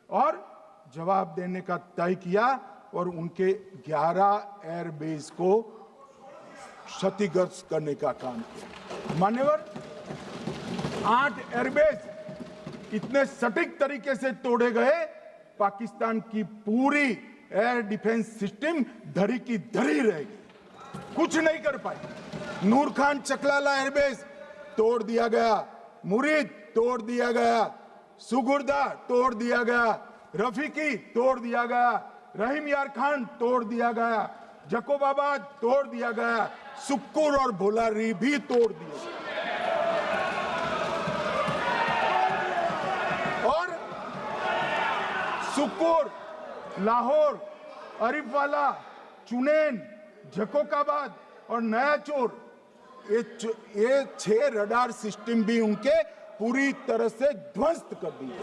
और जवाब देने का तय किया, और उनके 11 एयरबेस को क्षतिग्रस्त करने का काम किया। मान्यवर, 8 एयरबेस इतने सटीक तरीके से तोड़े गए, पाकिस्तान की पूरी एयर डिफेंस सिस्टम धरी की धरी रहेगी, कुछ नहीं कर पाई। नूर खान चकलाला एयरबेस तोड़ दिया गया, मुरीद तोड़ दिया गया, सुगुर्दा तोड़ दिया गया, रफीकी तोड़ दिया गया, रहीम यार खान तोड़ दिया गया, जकोबाबाद तोड़ दिया गया, सुक्कुर और भोलारी भी तोड़ दिए। और सुक्कुर, लाहौर, अरिफवाला, चुनेन, जकोकाबाद और नया चोर, ये 6 रडार सिस्टम भी उनके पूरी तरह से ध्वस्त कर दिए।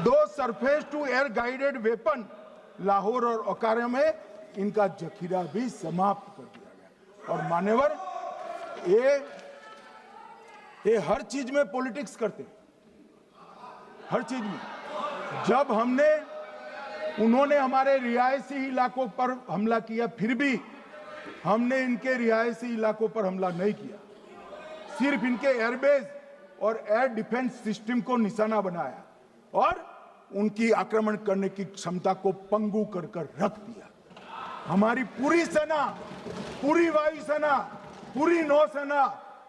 2 surface to air guided weapon Lahore और ओकारा में इनका जखीरा भी समाप्त कर दिया गया। और मान्यवर, ये हर चीज में पॉलिटिक्स करते हैं, हर चीज में। जब उन्होंने हमारे रिहायशी इलाकों पर हमला किया, फिर भी हमने इनके रिहायशी इलाकों पर हमला नहीं किया, सिर्फ इनके एयरबेस और एयर डिफेंस सिस्टम को निशाना बनाया और उनकी आक्रमण करने की क्षमता को पंगु कर रख दिया। हमारी पूरी सेना, पूरी वायुसेना, पूरी नौसेना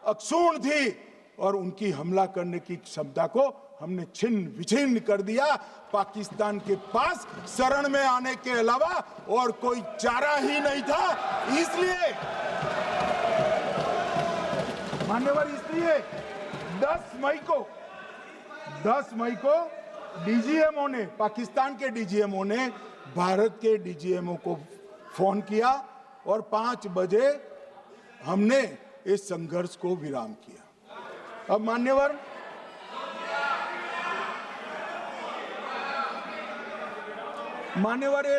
अक्षुण्ण थी और उनकी हमला करने की क्षमता को हमने छिन्न विछिन्न कर दिया। पाकिस्तान के पास शरण में आने के अलावा और कोई चारा ही नहीं था। इसलिए मान्यवर, इसलिए 10 मई को डीजीएमओ ने, पाकिस्तान के डीजीएमओ ने भारत के डीजीएमओ को फोन किया और 5 बजे हमने इस संघर्ष को विराम किया। अब मान्यवर, ये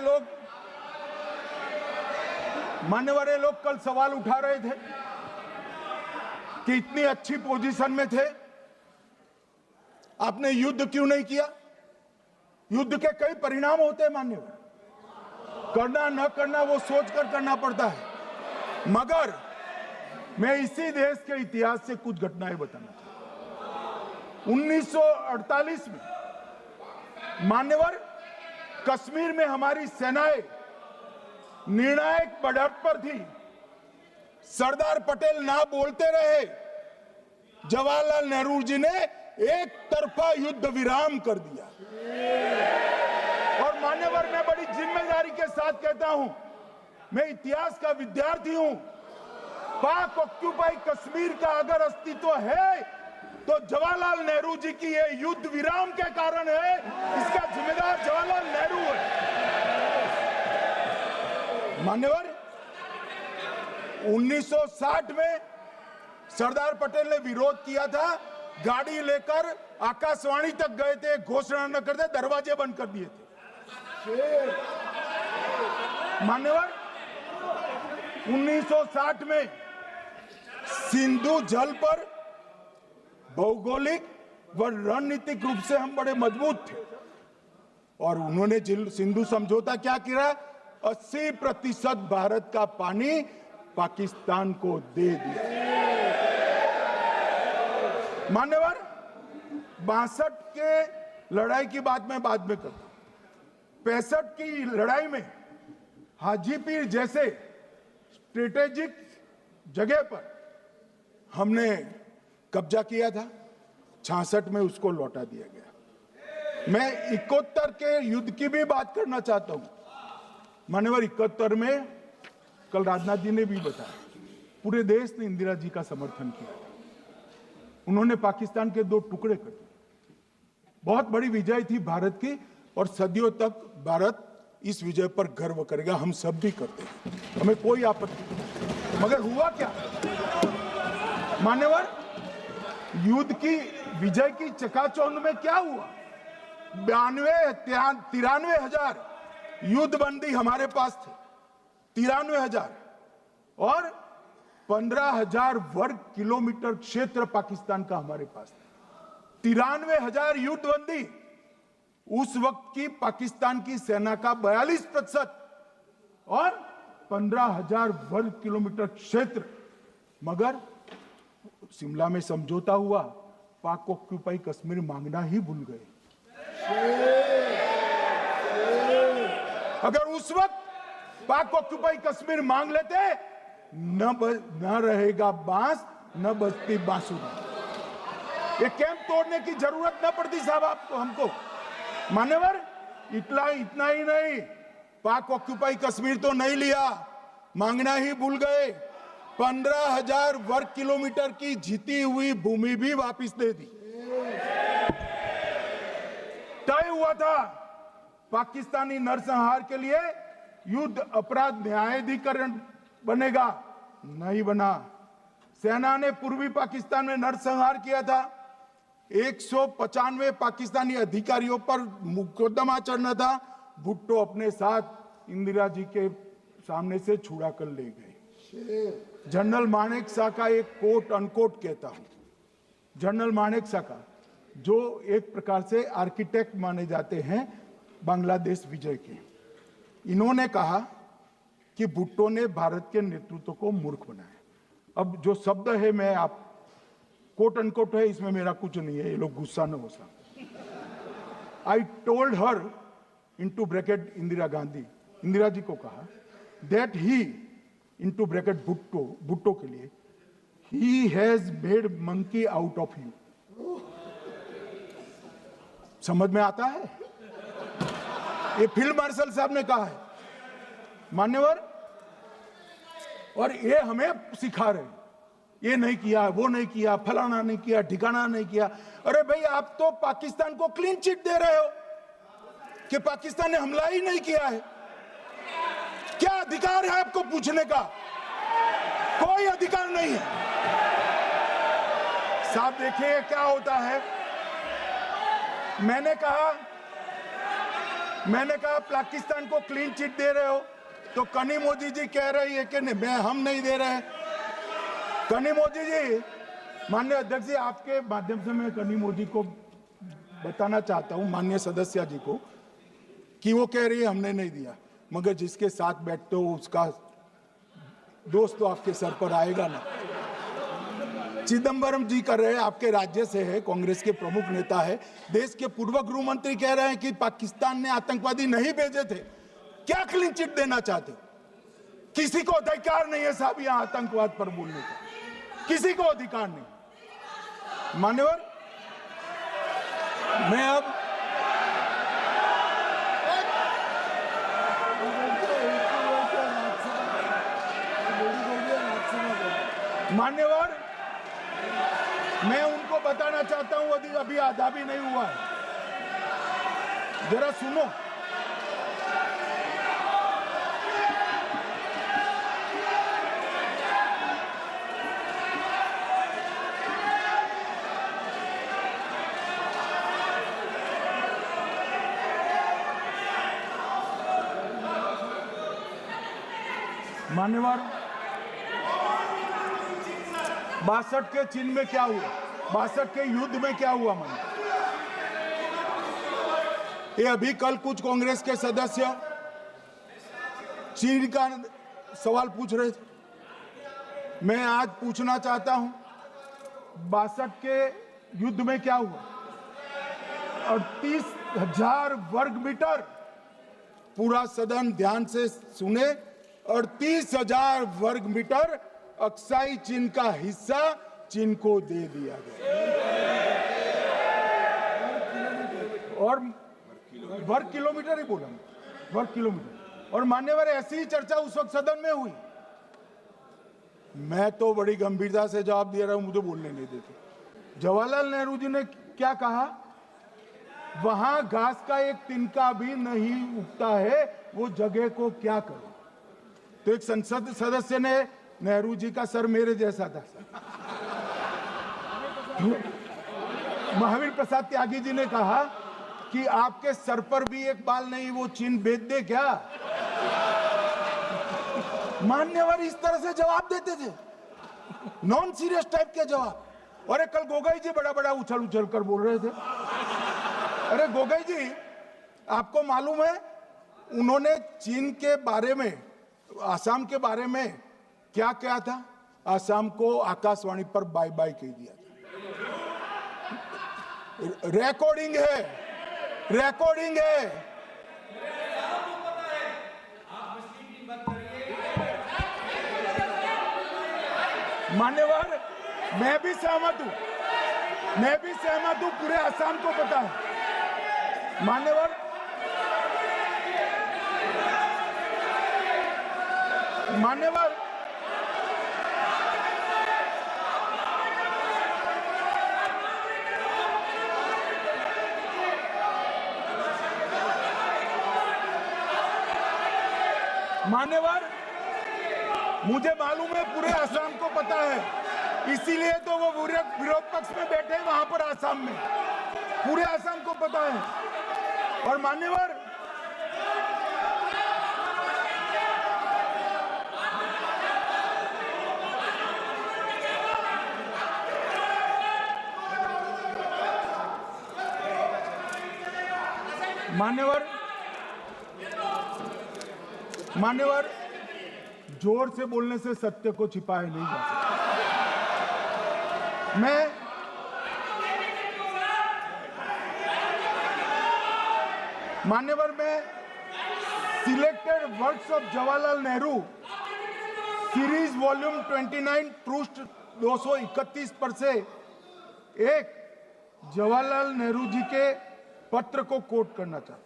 लोग कल सवाल उठा रहे थे कि इतनी अच्छी पोजीशन में थे, आपने युद्ध क्यों नहीं किया? युद्ध के कई परिणाम होते हैं मान्यवर, करना न करना वो सोचकर करना पड़ता है। मगर मैं इसी देश के इतिहास से कुछ घटनाएं बताना चाहता हूं। 1948 में मान्यवर, कश्मीर में हमारी सेनाएं निर्णायक बढ़त पर थी। सरदार पटेल ना बोलते रहे, जवाहरलाल नेहरू जी ने एक तरफा युद्ध विराम कर दिया। और मान्यवर, मैं बड़ी जिम्मेदारी के साथ कहता हूं, मैं इतिहास का विद्यार्थी हूं। पाक ऑक्यूपाई कश्मीर का अगर अस्तित्व है तो जवाहरलाल नेहरू जी की ये युद्ध विराम के कारण है। इसका जिम्मेदार जवाहरलाल नेहरू है। मान्यवर, 1960 में सरदार पटेल ने विरोध किया था, गाड़ी लेकर आकाशवाणी तक गए थे, घोषणा न करते दरवाजे बंद कर दिए थे। मान्यवर, 1960 में सिंधु जल पर भौगोलिक व रणनीतिक रूप से हम बड़े मजबूत थे और उन्होंने सिंधु समझौता क्या किया? 80% भारत का पानी पाकिस्तान को दे दिया। मान्यवर, 62 के लड़ाई की बात मैं बाद में करता हूं। 65 की लड़ाई में हाजीपीर जैसे स्ट्रेटेजिक जगह पर हमने कब्जा किया था। 66 में उसको लौटा दिया गया। मैं 71 के युद्ध की भी बात करना चाहता हूं। मान्यवर, 71 में कल राजनाथ जी ने भी बताया, पूरे देश ने इंदिरा जी का समर्थन किया। उन्होंने पाकिस्तान के 2 टुकड़े कर दिए। बहुत बड़ी विजय थी भारत की और सदियों तक भारत इस विजय पर गर्व करेगा। हम सब भी करते हैं, हमें कोई आपत्ति नहीं। मगर हुआ क्या मान्यवर? युद्ध की विजय की चकाचौंध में क्या हुआ? 93 हजार युद्ध बंदी हमारे पास थे, 93 हजार, और 15,000 वर्ग किलोमीटर क्षेत्र पाकिस्तान का हमारे पास था। 93 हजार युद्ध बंदी, उस वक्त की पाकिस्तान की सेना का 42% और 15,000 वर्ग किलोमीटर क्षेत्र। मगर शिमला में समझौता हुआ, पाक ऑक्यूपाई कश्मीर मांगना ही भूल गए। अगर उस वक्त पाक ऑक्यूपाई कश्मीर मांग लेते, न रहेगा बांस, न बजती बांसुरी। ये कैंप तोड़ने की जरूरत न पड़ती साहब आपको, हमको। मान्यवर, इतना ही नहीं, पाक ऑक्यूपाई कश्मीर तो नहीं लिया, मांगना ही भूल गए। 15,000 वर्ग किलोमीटर की जीती हुई भूमि भी वापस दे दी। तय हुआ था पाकिस्तानी नरसंहार के लिए युद्ध अपराध न्यायाधिकरण बनेगा, नहीं बना। सेना ने पूर्वी पाकिस्तान में नरसंहार किया था। 195 पाकिस्तानी अधिकारियों पर मुकदमा चढ़ना था। भुट्टो अपने साथ इंदिरा जी के सामने से छुड़ा कर ले गए। जनरल मानेक शॉ का एक कोट अनकोट कहता हूं, जनरल मानेक शॉ का, जो एक प्रकार से आर्किटेक्ट माने जाते हैं बांग्लादेश विजय के, इन्होंने कहा कि भुट्टो ने भारत के नेतृत्व को मूर्ख बनाया। अब जो शब्द है, मैं आप कोट अनकोट है, इसमें मेरा कुछ नहीं है, ये लोग गुस्सा न हो सकते। I told her into bracket Indira Gandhi, Indira ji को कहा, that he into bracket Bhutto के लिए, he has made monkey out of you. समझ में आता है? ये फील्ड मार्शल साहब ने कहा है मान्यवर, और ये हमें सिखा रहे, ये नहीं किया, वो नहीं किया, फलाना नहीं किया, ठिकाना नहीं किया। अरे भाई, आप तो पाकिस्तान को क्लीन चिट दे रहे हो कि पाकिस्तान ने हमला ही नहीं किया है। क्या अधिकार है आपको पूछने का? कोई अधिकार नहीं है। साहब देखिए क्या होता है। मैंने कहा पाकिस्तान को क्लीन चिट दे रहे हो, तो कनी मोदी जी कह रही है कि नहीं, हम नहीं दे रहे। कनी मोदी जी, माननीय अध्यक्ष जी, आपके माध्यम से मैं कनी मोदी को बताना चाहता हूं, माननीय सदस्य जी को, कि वो कह रही है हमने नहीं दिया, मगर जिसके साथ बैठते हो उसका दोस्त तो आपके सर पर आएगा ना। चिदंबरम जी कर रहे हैं, आपके राज्य से है, कांग्रेस के प्रमुख नेता है। देश के पूर्व गृह मंत्री कह रहे हैं कि पाकिस्तान ने आतंकवादी नहीं भेजे थे। क्या क्लीन चिट देना चाहते हो? किसी को अधिकार नहीं है साहब यहां आतंकवाद पर बोलने का, किसी को अधिकार नहीं। मान्यवर, मैं अब मान्यवर, मैं उनको बताना चाहता हूं, अभी आधा भी नहीं हुआ है, जरा सुनो। मान्यवर, 62 के चिन्ह में क्या हुआ, 62 के युद्ध में क्या हुआ? ये अभी कल कुछ कांग्रेस के सदस्य चीन का सवाल पूछ रहे थे। मैं आज पूछना चाहता हूं, 62 के युद्ध में क्या हुआ? 38,000 वर्ग मीटर, पूरा सदन ध्यान से सुने, 38,000 वर्ग मीटर अक्साई चीन का हिस्सा चीन को दे दिया गया। और वर्ग किलोमीटर ही बोला, वर्ग किलोमीटर। और मान्यवर, ऐसी ही चर्चा उस वक्त सदन में हुई। मैं तो बड़ी गंभीरता से जवाब दे रहा हूं, मुझे बोलने नहीं देते। जवाहरलाल नेहरू जी ने क्या कहा? वहां घास का एक तिनका भी नहीं उगता है, वो जगह को क्या करे? तो एक संसद सदस्य ने, नेहरू जी का सर मेरे जैसा था, महावीर प्रसाद त्यागी जी ने कहा कि आपके सर पर भी एक बाल नहीं, वो चीन बेच दे क्या? मान्यवर इस तरह से जवाब देते थे, नॉन सीरियस टाइप के जवाब। और कल गोगोई जी बड़ा बड़ा उछल उछल कर बोल रहे थे। अरे गोगोई जी, आपको मालूम है उन्होंने चीन के बारे में, आसाम के बारे में क्या क्या था? आसाम को आकाशवाणी पर बाय बाय कह दिया था। रिकॉर्डिंग है, रिकॉर्डिंग है। मान्यवर, मैं भी सहमत हूं, पूरे आसाम को पता है। मान्यवर, मान्यवर, मान्यवर, मुझे मालूम है पूरे आसाम को पता है, इसीलिए तो वो विरोध पक्ष में बैठे हैं वहां पर आसाम में, पूरे आसाम को पता है। और मान्यवर, मान्यवर, जोर से बोलने से सत्य को छिपाया नहीं जा सकता। मान्यवर, मैं selected works of Jawaharlal Nehru series volume 29 पृष्ठ 231 पर से एक जवाहरलाल नेहरू जी के पत्र को कोट करना चाहता हूं।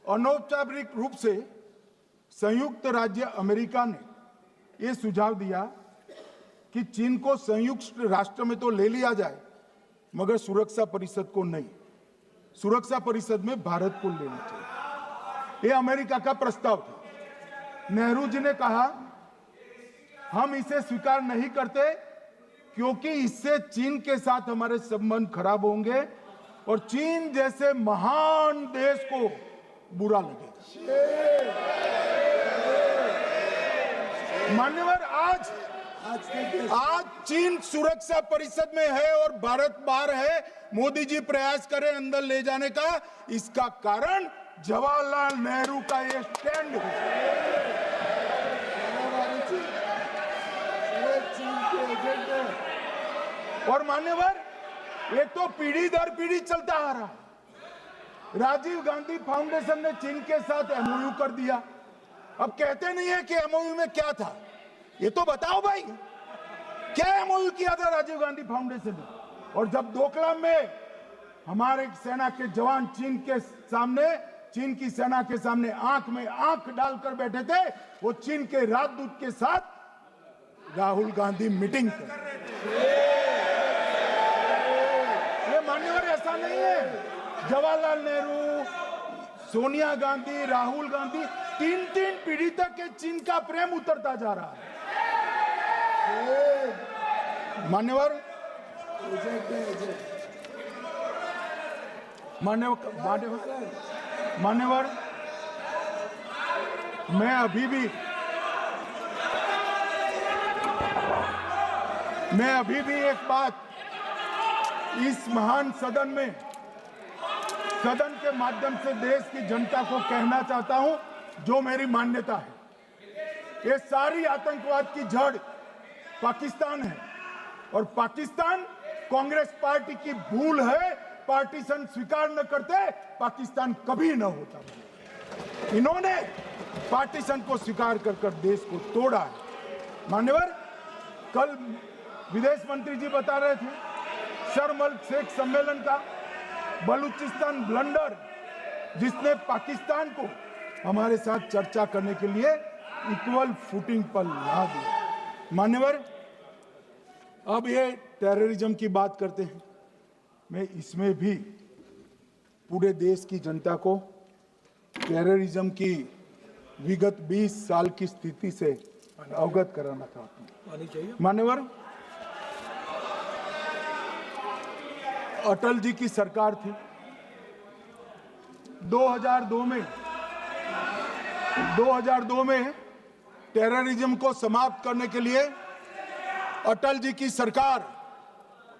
अनौपचारिक रूप से संयुक्त राज्य अमेरिका ने यह सुझाव दिया कि चीन को संयुक्त राष्ट्र में तो ले लिया जाए, मगर सुरक्षा परिषद को नहीं। सुरक्षा परिषद में भारत को लेना चाहिए। ये अमेरिका का प्रस्ताव था। नेहरू जी ने कहा हम इसे स्वीकार नहीं करते क्योंकि इससे चीन के साथ हमारे संबंध खराब होंगे और चीन जैसे महान देश को बुरा लगेगा। मान्यवर, आज चीन सुरक्षा परिषद में है और भारत बाहर है। मोदी जी प्रयास करें अंदर ले जाने का। इसका कारण जवाहरलाल नेहरू का ये स्टैंड है। और मान्यवर, ये तो पीढ़ी दर पीढ़ी चलता आ रहा है। राजीव गांधी फाउंडेशन ने चीन के साथ एमओयू कर दिया। अब कहते नहीं है कि एमओयू में क्या था, ये तो बताओ भाई, क्या एमओयू किया था राजीव गांधी फाउंडेशन ने? और जब डोकलाम में हमारे सेना के जवान चीन की सेना के सामने आंख में आंख डालकर बैठे थे, वो चीन के राजदूत के साथ राहुल गांधी मीटिंग कर रहे थे। ये मान्यवर ऐसा नहीं है। जवाहरलाल नेहरू, सोनिया गांधी, राहुल गांधी, तीन पीढ़ी तक के चीन का प्रेम उतरता जा रहा है। मान्यवर, मैं अभी भी एक बात इस महान सदन के माध्यम से देश की जनता को कहना चाहता हूं, जो मेरी मान्यता है। ये सारी आतंकवाद की जड़ पाकिस्तान है और पाकिस्तान कांग्रेस पार्टी की भूल है। पार्टीशन स्वीकार न करते पाकिस्तान कभी न होता। इन्होंने पार्टीशन को स्वीकार कर देश को तोड़ा है। मान्यवर, कल विदेश मंत्री जी बता रहे थे शर्म अल शेख सम्मेलन का बलूचिस्तान ब्लंडर, जिसने पाकिस्तान को हमारे साथ चर्चा करने के लिए इक्वल फुटिंग पर ला दिया। मान्यवर, अब ये टेररिज्म की बात करते हैं। मैं इसमें भी पूरे देश की जनता को टेररिज्म की विगत 20 साल की स्थिति से अवगत कराना चाहता हूं। मान्यवर, अटल जी की सरकार थी। 2002 में टेररिज्म को समाप्त करने के लिए अटल जी की सरकार,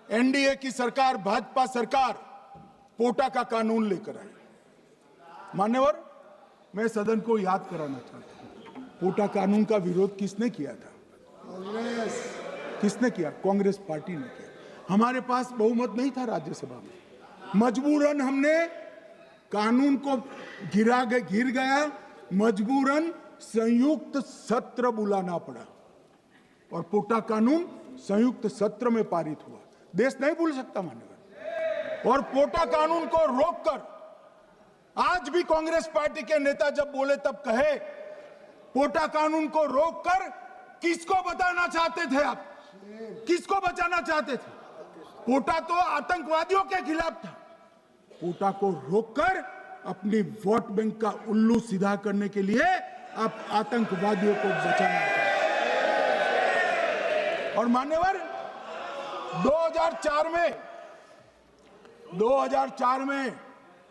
एनडीए की सरकार, भाजपा सरकार पोटा का कानून लेकर आई। मान्यवर, मैं सदन को याद कराना चाहता हूं, पोटा कानून का विरोध किसने किया था? किसने किया? कांग्रेस पार्टी ने किया। हमारे पास बहुमत नहीं था राज्यसभा में। मजबूरन हमने कानून को गिर गया, मजबूरन संयुक्त सत्र बुलाना पड़ा और पोटा कानून संयुक्त सत्र में पारित हुआ। देश नहीं भूल सकता मान्यवर। और पोटा कानून को रोककर आज भी कांग्रेस पार्टी के नेता जब बोले तब कहे, पोटा कानून को रोककर किसको बताना चाहते थे आप? किसको बचाना चाहते थे? पोटा तो आतंकवादियों के खिलाफ था। पोटा को रोककर अपनी वोट बैंक का उल्लू सीधा करने के लिए आप आतंकवादियों को बचाना चाहते। और मान्यवर, 2004 में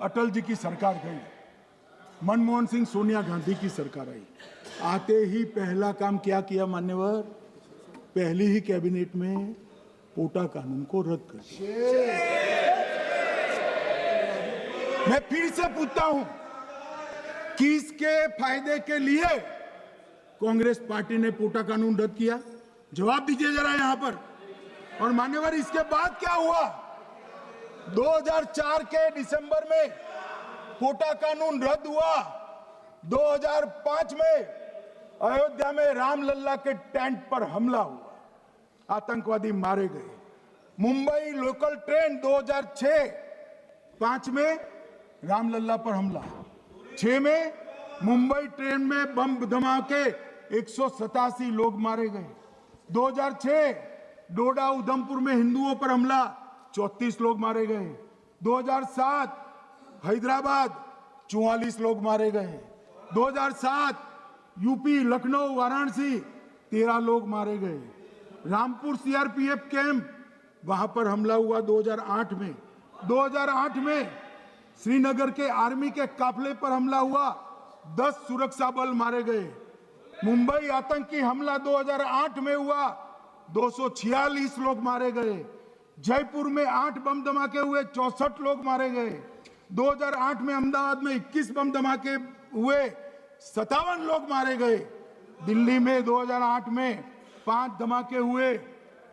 अटल जी की सरकार गई, मनमोहन सिंह, सोनिया गांधी की सरकार आई। आते ही पहला काम क्या किया मान्यवर? पहली ही कैबिनेट में पोटा कानून को रद्द कर दिया। मैं फिर से पूछता हूं, किसके फायदे के लिए कांग्रेस पार्टी ने पोटा कानून रद्द किया? जवाब दीजिए जरा यहां पर। और मान्यवर, इसके बाद क्या हुआ? 2004 के दिसंबर में पोटा कानून रद्द हुआ। 2005 में अयोध्या में रामलल्ला के टेंट पर हमला हुआ, आतंकवादी मारे गए। मुंबई लोकल ट्रेन 2006-5 में रामलल्ला पर हमला, 6 में मुंबई ट्रेन में बम धमाके 187 लोग मारे गए। 2006 डोडा उधमपुर में हिंदुओं पर हमला, 34 लोग मारे गए। 2007 हैदराबाद 44 लोग मारे गए। 2007 यूपी लखनऊ वाराणसी 13 लोग मारे गए। रामपुर सीआरपीएफ कैंप वहां पर हमला हुआ 2008 में। 2008 में श्रीनगर के आर्मी के काफिले पर हमला हुआ, 10 सुरक्षा बल मारे गए। मुंबई आतंकी हमला 2008 में हुआ, 246 लोग मारे गए। जयपुर में 8 बम धमाके हुए, 64 लोग मारे गए। 2008 में अहमदाबाद में 21 बम धमाके हुए, 57 लोग मारे गए। दिल्ली में 2008 में 5 धमाके हुए,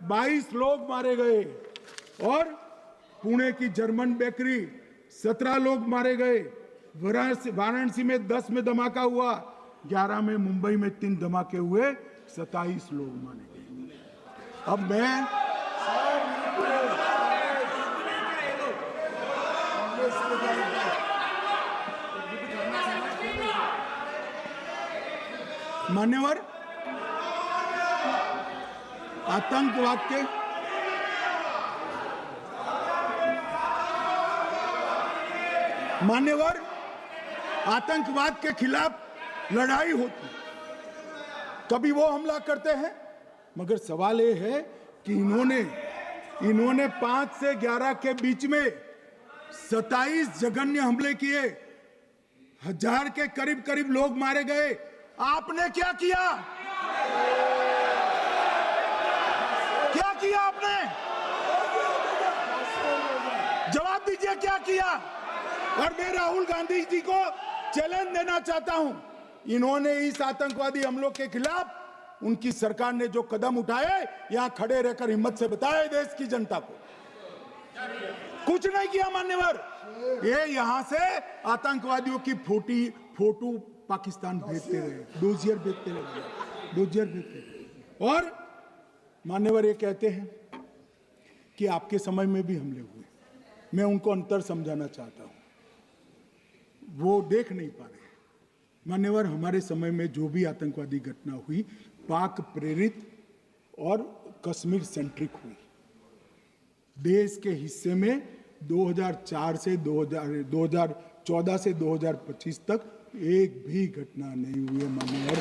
22 लोग मारे गए। और पुणे की जर्मन बेकरी 17 लोग मारे गए। वाराणसी में 10 में धमाका हुआ, 11 में मुंबई में 3 धमाके हुए, 27 लोग मारे गए। अब मैं मान्यवर आतंकवाद के खिलाफ लड़ाई होती, कभी वो हमला करते हैं, मगर सवाल ये है कि इन्होंने 5 से 11 के बीच में 27 जघन्य हमले किए, 1000 के करीब लोग मारे गए। आपने क्या किया? क्या किया आपने? जवाब दीजिए, क्या किया? और मैं राहुल गांधी जी को चैलेंज देना चाहता हूं, इन्होंने इस आतंकवादी हमलों के खिलाफ उनकी सरकार ने जो कदम उठाए, यहां खड़े रहकर हिम्मत से बताए देश की जनता को। कुछ नहीं किया मान्यवर। ये यहां से आतंकवादियों की फोटो पाकिस्तान भेजते रहे, डोजियर भेजते रहे। और मान्यवर ये कहते हैं कि आपके समय में भी हमले हुए। मैं उनको अंतर समझाना चाहता हूं, वो देख नहीं पा रहे। मान्यवर, हमारे समय में जो भी आतंकवादी घटना हुई, पाक प्रेरित और कश्मीर सेंट्रिक हुई। देश के हिस्से में 2004 से 2014 से 2025 तक एक भी घटना नहीं हुई है मान्यवर।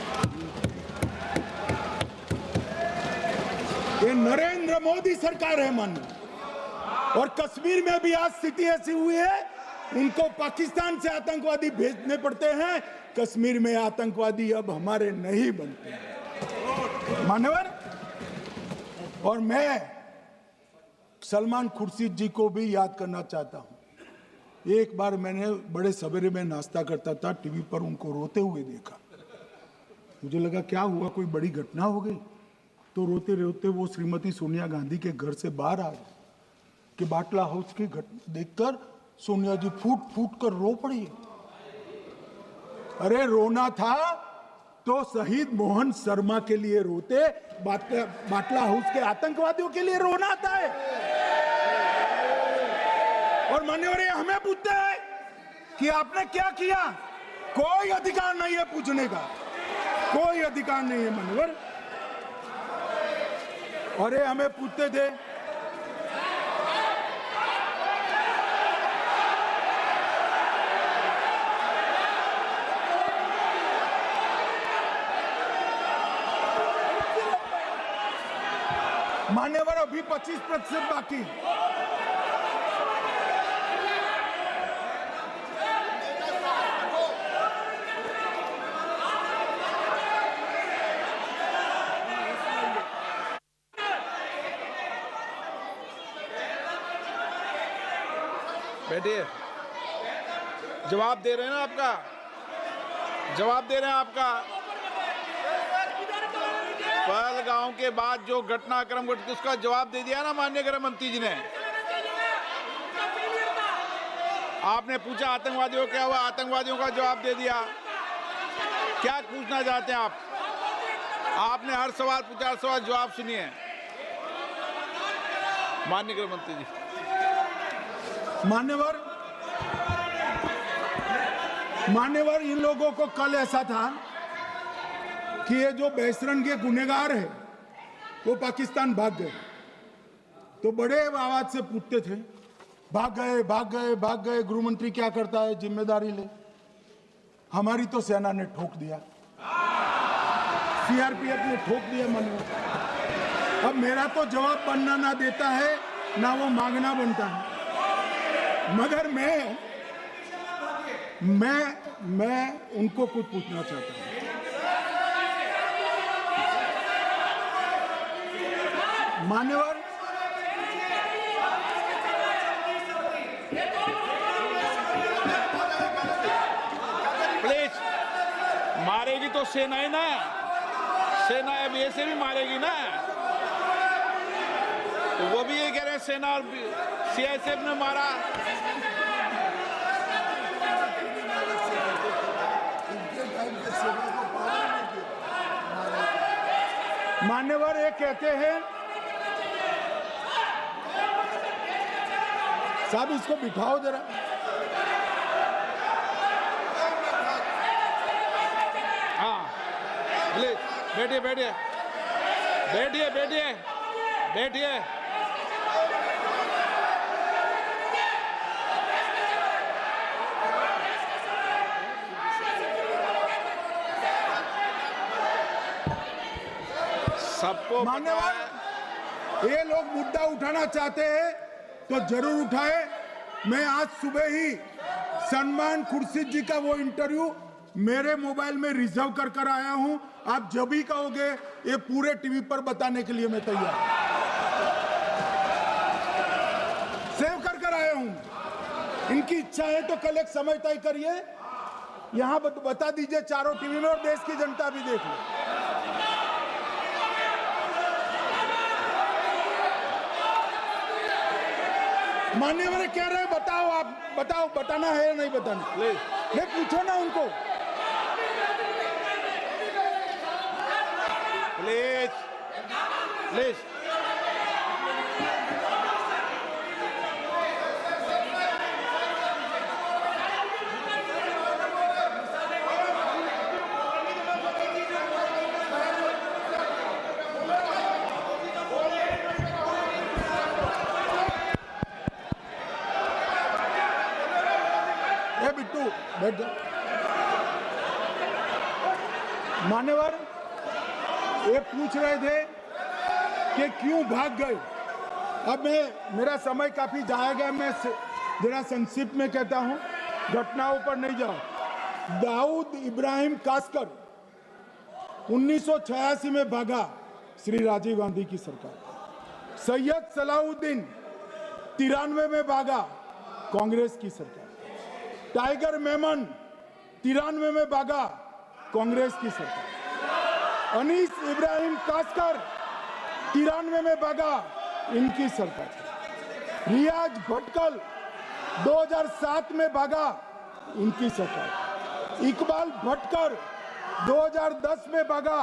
ये नरेंद्र मोदी सरकार है मान्यवर। और कश्मीर में भी आज स्थिति ऐसी हुई है, उनको पाकिस्तान से आतंकवादी भेजने पड़ते हैं। कश्मीर में आतंकवादी अब हमारे नहीं बनते हैं मान्यवर। और मैं सलमान खुर्शीद जी को भी याद करना चाहता हूं। एक बार मैंने बड़े सवेरे में नाश्ता करता था, टीवी पर उनको रोते हुए देखा। मुझे लगा क्या हुआ, कोई बड़ी घटना हो गई। तो रोते रोते वो श्रीमती सोनिया गांधी के घर से बाहर आ गए कि बाटला हाउस की घटना देखकर सोनिया जी फूट कर रो पड़ी। अरे रोना था तो शहीद मोहन शर्मा के लिए रोते, बाटला हाउस के आतंकवादियों के लिए रोना आता है। और मान्यवर हमें पूछते हैं कि आपने क्या किया। कोई अधिकार नहीं है पूछने का, कोई अधिकार नहीं है मान्यवर। और ये हमें पूछते थे मान्यवर, अभी 25% बाकी। बैठिए, जवाब दे रहे हैं ना आपका, जवाब दे रहे हैं आपका। पहलगांव के बाद जो घटनाक्रम घटित उसका जवाब दे दिया ना माननीय गृह मंत्री जी ने। आपने पूछा आतंकवादियों क्या हुआ, आतंकवादियों का जवाब दे दिया। क्या पूछना चाहते हैं आप? आपने हर सवाल पूछा, हर सवाल जवाब सुनिए माननीय गृह मंत्री जी। मान्यवर, इन लोगों को कल ऐसा था कि ये जो बेसरन के गुनहगार है वो पाकिस्तान भाग गए। तो बड़े आवाज से पूछते थे, भाग गए। गृह मंत्री क्या करता है, जिम्मेदारी ले। हमारी तो सेना ने ठोक दिया, सीआरपीएफ ने ठोक दिया मान्यवर। अब मेरा तो जवाब बनना ना देता है, ना वो मांगना बनता है। मगर मैं उनको कुछ पूछना चाहता हूं। मान्यवर, प्लीज, मारेगी तो सेना ही ना, सेना अब ऐसे भी मारेगी ना, तो वो भी ये कह रहे हैं सेना और सीआईएसएफ ने मारा। मान्यवर ये कहते हैं, साहब इसको बिठाओ जरा। हाँ प्लीज बैठिए बैठिए बैठिए बैठिए बैठिए। सबको मान्यवर, ये लोग मुद्दा उठाना चाहते हैं तो जरूर उठाए। मैं आज सुबह ही सलमान खुर्शीद जी का वो इंटरव्यू मेरे मोबाइल में रिजर्व कर आया हूं। आप जब भी कहोगे ये पूरे टीवी पर बताने के लिए मैं तैयार हूं। सेव कर आया हूं। इनकी इच्छा है तो कल एक समय तय करिए, यहां बता दीजिए चारों टीवी में, और देश की जनता भी देख ले। मान्यवर कह रहे हैं बताओ, आप बताओ, बताना है या नहीं बताना? नहीं, पूछो ना उनको। Please please. बिट्टू बैठ जा। मान्यवर ये पूछ रहे थे कि क्यों भाग गए। अब मेरा समय काफी जाया गया, मैं जरा संक्षिप्त में कहता हूं, घटनाओं पर नहीं जाऊं। दाऊद इब्राहिम कासकर 1986 में भागा, श्री राजीव गांधी की सरकार। सैयद सलाउद्दीन 93 में भागा, कांग्रेस की सरकार। टाइगर मेमन 93 में भागा, कांग्रेस की सरकार। अनीस इब्राहिम कासकर 93 में भागा, इनकी सरकार। रियाज भटकल 2007 में भागा, इनकी सरकार। इकबाल भटकर 2010 में भागा,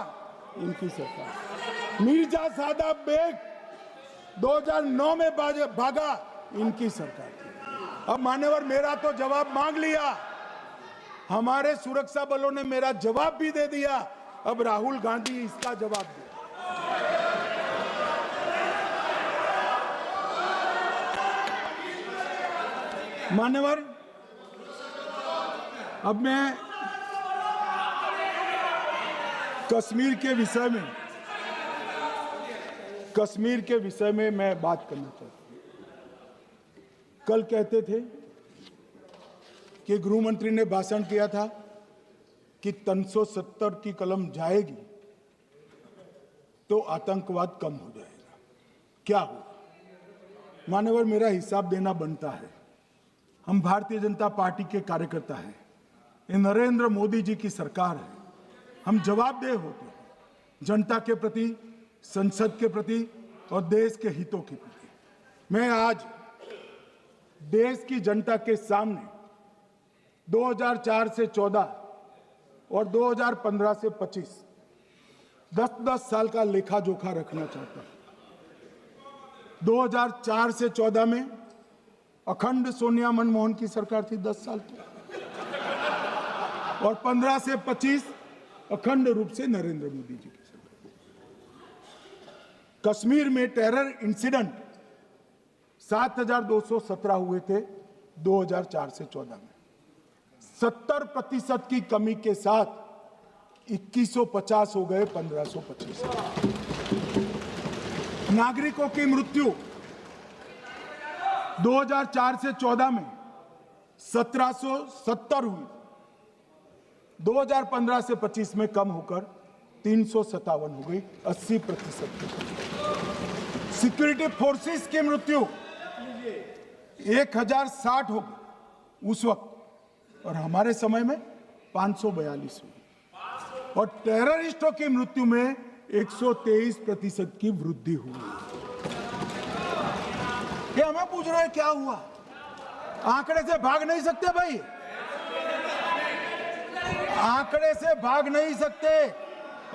इनकी सरकार। मिर्जा सादाब बेग 2009 में भागा, इनकी सरकार। अब मान्यवर मेरा तो जवाब मांग लिया, हमारे सुरक्षा बलों ने मेरा जवाब भी दे दिया, अब राहुल गांधी इसका जवाब दे। मान्यवर अब मैं कश्मीर के विषय में मैं बात करना चाहता हूं। कल कहते थे कि गृह मंत्री ने भाषण किया था कि 370 की कलम जाएगी तो आतंकवाद कम हो जाएगा। क्या हो? मान्यवर मेरा हिसाब देना बनता है। हम भारतीय जनता पार्टी के कार्यकर्ता हैं, ये नरेंद्र मोदी जी की सरकार है, हम जवाबदेह होते हैं जनता के प्रति, संसद के प्रति और देश के हितों के प्रति। मैं आज देश की जनता के सामने 2004 से 14 और 2015 से 25 10-10 साल का लेखा जोखा रखना चाहता हूं। 2004 से 14 में अखंड सोनिया मनमोहन की सरकार थी 10 साल की, और 15 से 25 अखंड रूप से नरेंद्र मोदी जी की सरकार। कश्मीर में टेरर इंसिडेंट 7217 हुए थे 2004 से 14 में। 70% की कमी के साथ 2150 हो गए 1525। नागरिकों की मृत्यु 2004 से 14 में 1770 हुई, 2015 से 25 में कम होकर 357 हो गई, 80%। सिक्योरिटी फोर्सेस की मृत्यु 1060 हो गई उस वक्त, और हमारे समय में 542 हुई, और टेररिस्टों की मृत्यु में 123% की वृद्धि हुई। ये हमें पूछ रहे हैं क्या हुआ? आंकड़े से भाग नहीं सकते भाई, आंकड़े से भाग नहीं सकते।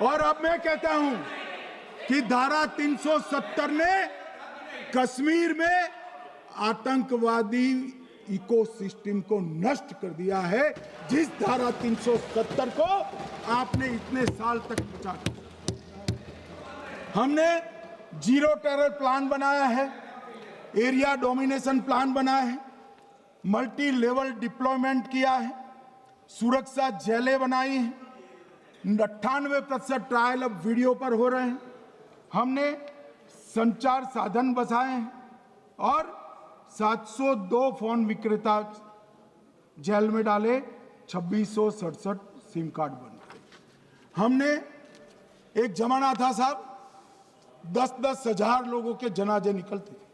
और अब मैं कहता हूं कि धारा 370 ने कश्मीर में आतंकवादी इकोसिस्टम को नष्ट कर दिया है, जिस धारा 370 को आपने इतने साल तक बचा कर। हमने जीरो टेरर प्लान बनाया है, एरिया डोमिनेशन प्लान बनाया है, मल्टी लेवल डिप्लॉयमेंट किया है, सुरक्षा जेलें बनाई हैं, 98% ट्रायल अब वीडियो पर हो रहे हैं, हमने संचार साधन बसाए हैं, और 702 फोन विक्रेता जेल में डाले, 2667 सिम कार्ड बन गए। हमने, एक जमाना था साहब 10-10 हजार लोगों के जनाजे निकलते थे,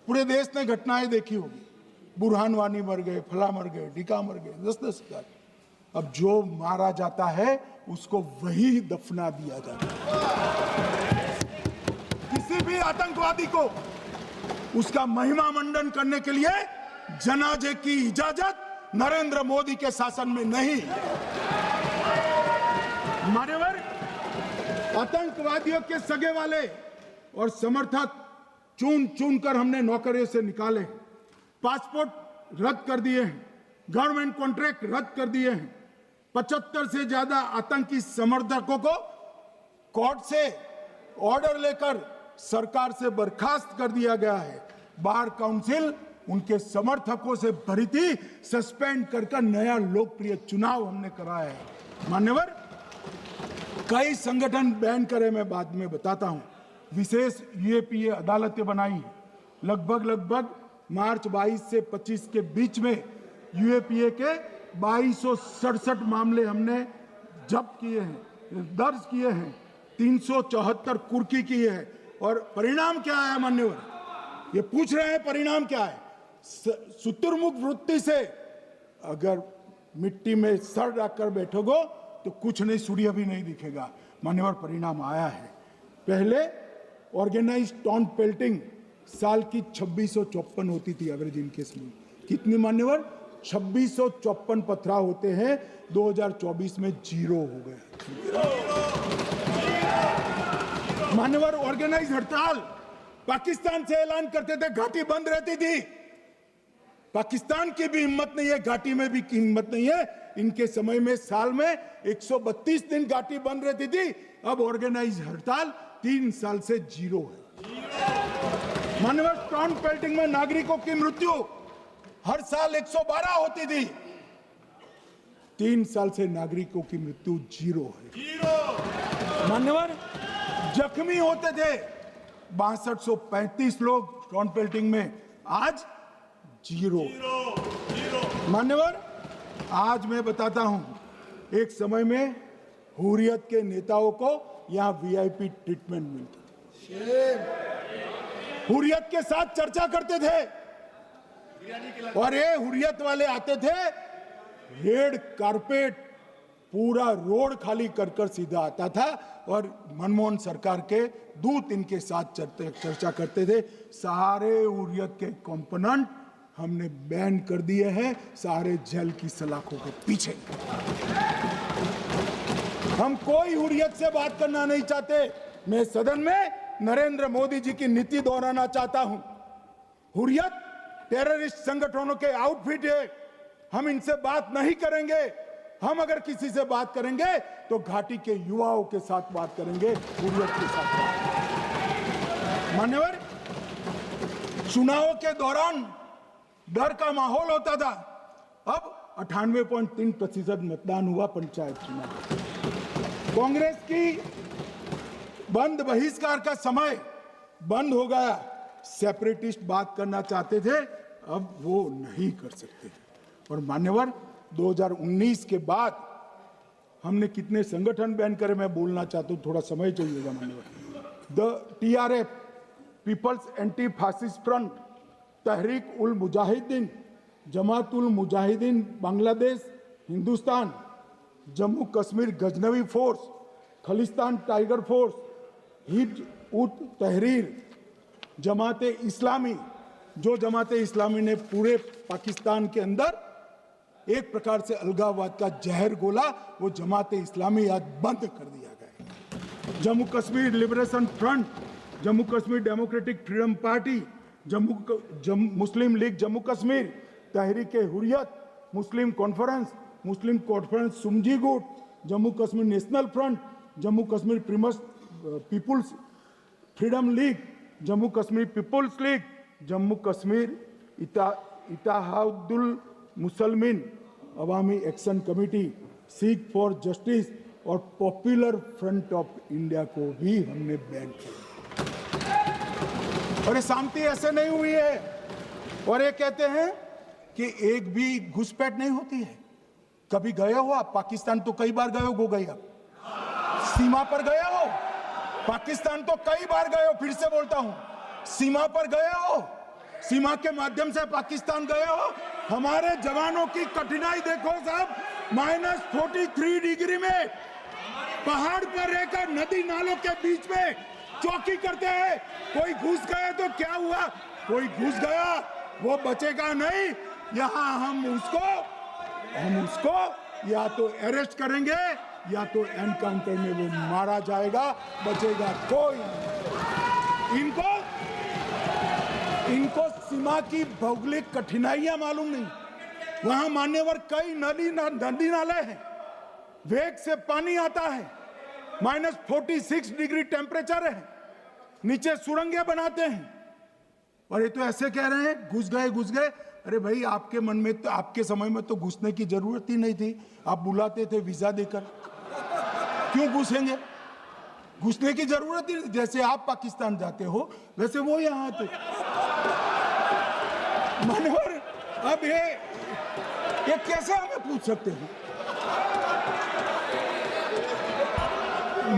पूरे देश ने घटनाएं देखी होगी, बुरहान वानी मर गए, फला मर गए, ढिका मर गए, 10-10 हजार। अब जो मारा जाता है उसको वही दफना दिया जाता है। किसी भी आतंकवादी को उसका महिमा मंडन करने के लिए जनाजे की इजाजत नरेंद्र मोदी के शासन में नहीं। मान्यवर, आतंकवादियों के सगे वाले और समर्थक चुन चुन कर हमने नौकरियों से निकाले, पासपोर्ट रद्द कर दिए हैं, गवर्नमेंट कॉन्ट्रैक्ट रद्द कर दिए हैं, 75 से ज्यादा आतंकी समर्थकों को कोर्ट से ऑर्डर लेकर सरकार से बर्खास्त कर दिया गया है। बार काउंसिल उनके समर्थकों से भरी थी, सस्पेंड कर नया लोकप्रिय चुनाव हमने कराया है। मान्यवर, कई संगठन बैन करे, मैं बाद में बताता हूं। विशेष यूएपीए अदालतें बनाई हैं, लगभग मार्च 22 से 25 के बीच में यूएपीए के 2267 मामले हमने जब्त किए हैं, दर्ज किए हैं, 374 कुर्की किए हैं। और परिणाम क्या आया मान्यवर? ये पूछ रहे हैं परिणाम क्या है? शुतुरमुख वृत्ति से अगर मिट्टी में सर रखकर बैठोगे तो कुछ नहीं, सूर्य भी नहीं दिखेगा। मान्यवर, परिणाम आया है। पहले ऑर्गेनाइज्ड टाउन पेल्टिंग साल की 2654 होती थी एवरेज इनकेस में। कितनी मान्यवर? 2654 पथराव होते हैं, 2024 में 0 हो गए। मान्यवर, ऑर्गेनाइज हड़ताल पाकिस्तान से ऐलान करते थे, घाटी बंद रहती थी। पाकिस्तान की भी हिम्मत नहीं है, घाटी में भी हिम्मत नहीं है। इनके समय में साल में 132 दिन घाटी बंद रहती थी, अब ऑर्गेनाइज हड़ताल 3 साल से 0 है। मान्यवर, टाउन पेल्टिंग में नागरिकों की मृत्यु हर साल 112 होती थी, 3 साल से नागरिकों की मृत्यु 0 है। मान्यवर, जख्मी होते थे 6235 लोग टाउन पेल्टिंग में, आज 0। मान्यवर, आज मैं बताता हूं, एक समय में हुर्रियत के नेताओं को यहां वीआईपी ट्रीटमेंट मिलती थी, हुर्रियत के साथ चर्चा करते थे, और ये हुर्रियत वाले आते थे, रेड कारपेट पूरा रोड खाली कर सीधा आता था, और मनमोहन सरकार के दूत इनके साथ चर्चा करते थे। सारे हुर्रियत के कंपोनेंट हमने बैन कर दिए हैं, सारे जेल की सलाखों के पीछे। हम कोई हुर्रियत से बात करना नहीं चाहते। मैं सदन में नरेंद्र मोदी जी की नीति दोहराना चाहता हूं। हुर्रियत टेररिस्ट संगठनों के आउटफिट है, हम इनसे बात नहीं करेंगे। हम अगर किसी से बात करेंगे तो घाटी के युवाओं के साथ बात करेंगे, हुर्रियत के साथ बात। मान्यवर, चुनाव के दौरान डर का माहौल होता था, अब 98.3% मतदान हुआ पंचायत चुनाव। कांग्रेस की बंद बहिष्कार का समय बंद हो गया। सेपरेटिस्ट बात करना चाहते थे, अब वो नहीं कर सकते। और मान्यवर 2019 के बाद हमने कितने संगठन बैन करे, मैं बोलना चाहता हूं, थोड़ा समय चाहिएगा मान्यवर। The TRF, people's anti fascist front, Tehreek ul Mujahideen, Jamaat ul Mujahideen Bangladesh Hindustan, Jammu Kashmir Ghaznavi force, Khalistan tiger force, Hizb ut Tahrir, जमाते इस्लामी, जो जमाते इस्लामी ने पूरे पाकिस्तान के अंदर एक प्रकार से अलगाववाद का जहर घोला, वो जमाते इस्लामी आज बंद कर दिया गया। Jammu Kashmir liberation front, Jammu Kashmir democratic freedom party, Muslim league Jammu Kashmir, Tehreek Hurriyat, Muslim conference Sumji गुट, Jammu Kashmir national front, Jammu Kashmir people's freedom league, Jammu Kashmir people's league, Jammu Kashmir Ittehadul Musalman Awami action committee, Sikhs for justice और पॉपुलर फ्रंट ऑफ इंडिया को भी हमने बैन किया। और ये शांति ऐसे नहीं हुई है। और ये कहते हैं कि एक भी घुसपैठ नहीं होती है। कभी गए हो आप पाकिस्तान? तो कई बार गए हो गई आप सीमा पर गए हो? पाकिस्तान तो कई बार गए हो, फिर से बोलता हूं, सीमा पर गए हो, सीमा के माध्यम से पाकिस्तान गए हो। हमारे जवानों की कठिनाई देखो साहब, -43 डिग्री में पहाड़ पर रहकर नदी नालों के बीच में चौकी करते हैं। कोई घुस गए तो क्या हुआ? कोई घुस गया वो बचेगा नहीं। यहाँ हम उसको या तो अरेस्ट करेंगे या तो एनकाउंटर में वो मारा जाएगा, बचेगा कोई नहीं। इनको सीमा की भौगोलिक कठिनाइयां मालूम नहीं। वहां मान्यवर कई नदी नाले हैं, वेग से पानी आता है, -46 डिग्री टेम्परेचर है, नीचे सुरंगें बनाते हैं। और ये तो ऐसे कह रहे हैं घुस गए। अरे भाई, आपके मन में तो, आपके समय में तो घुसने की जरूरत ही नहीं थी। आप बुलाते थे वीजा देकर, क्यों घुसेंगे? घुसने की जरूरत ही नहीं। जैसे आप पाकिस्तान जाते हो वैसे वो यहाँ आते। मान्यवर, अब ये कैसे हमें पूछ सकते हैं?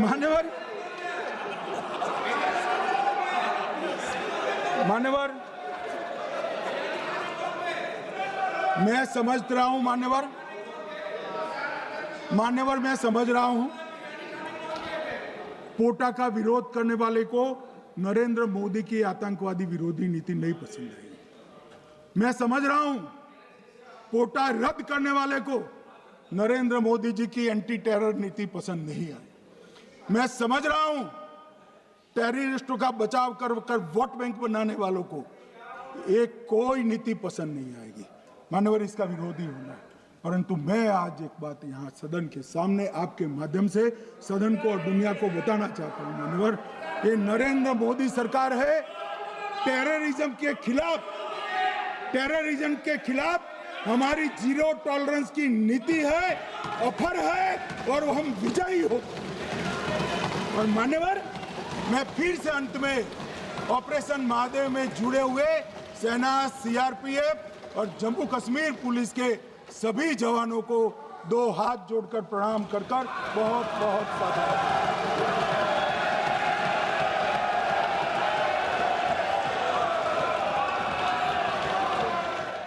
मान्यवर, मैं समझ रहा हूं मान्यवर, मैं समझ रहा हूं पोटा का विरोध करने वाले को नरेंद्र मोदी की आतंकवादी विरोधी नीति नहीं पसंद आई। मैं समझ रहा हूं पोटा रद्द करने वाले को नरेंद्र मोदी जी की एंटी टेरर नीति पसंद नहीं आई। मैं समझ रहा हूं टेररिस्टों का बचाव कर वोट बैंक बनाने वालों को एक कोई नीति पसंद नहीं आएगी। मानवर, इसका विरोधी होना है। परंतु मैं आज एक बात यहाँ सदन के सामने आपके माध्यम से सदन को और दुनिया को बताना चाहता हूँ। मानवर, ये नरेंद्र मोदी सरकार है, टेररिज्म के खिलाफ हमारी जीरो टॉलरेंस की नीति है, ऑफर है, और हम विजयी हो। और मान्यवर, मैं फिर से अंत में ऑपरेशन महादेव में जुड़े हुए सेना, CRPF और जम्मू कश्मीर पुलिस के सभी जवानों को 2 हाथ जोड़कर प्रणाम कर बहुत बहुत साधुवाद।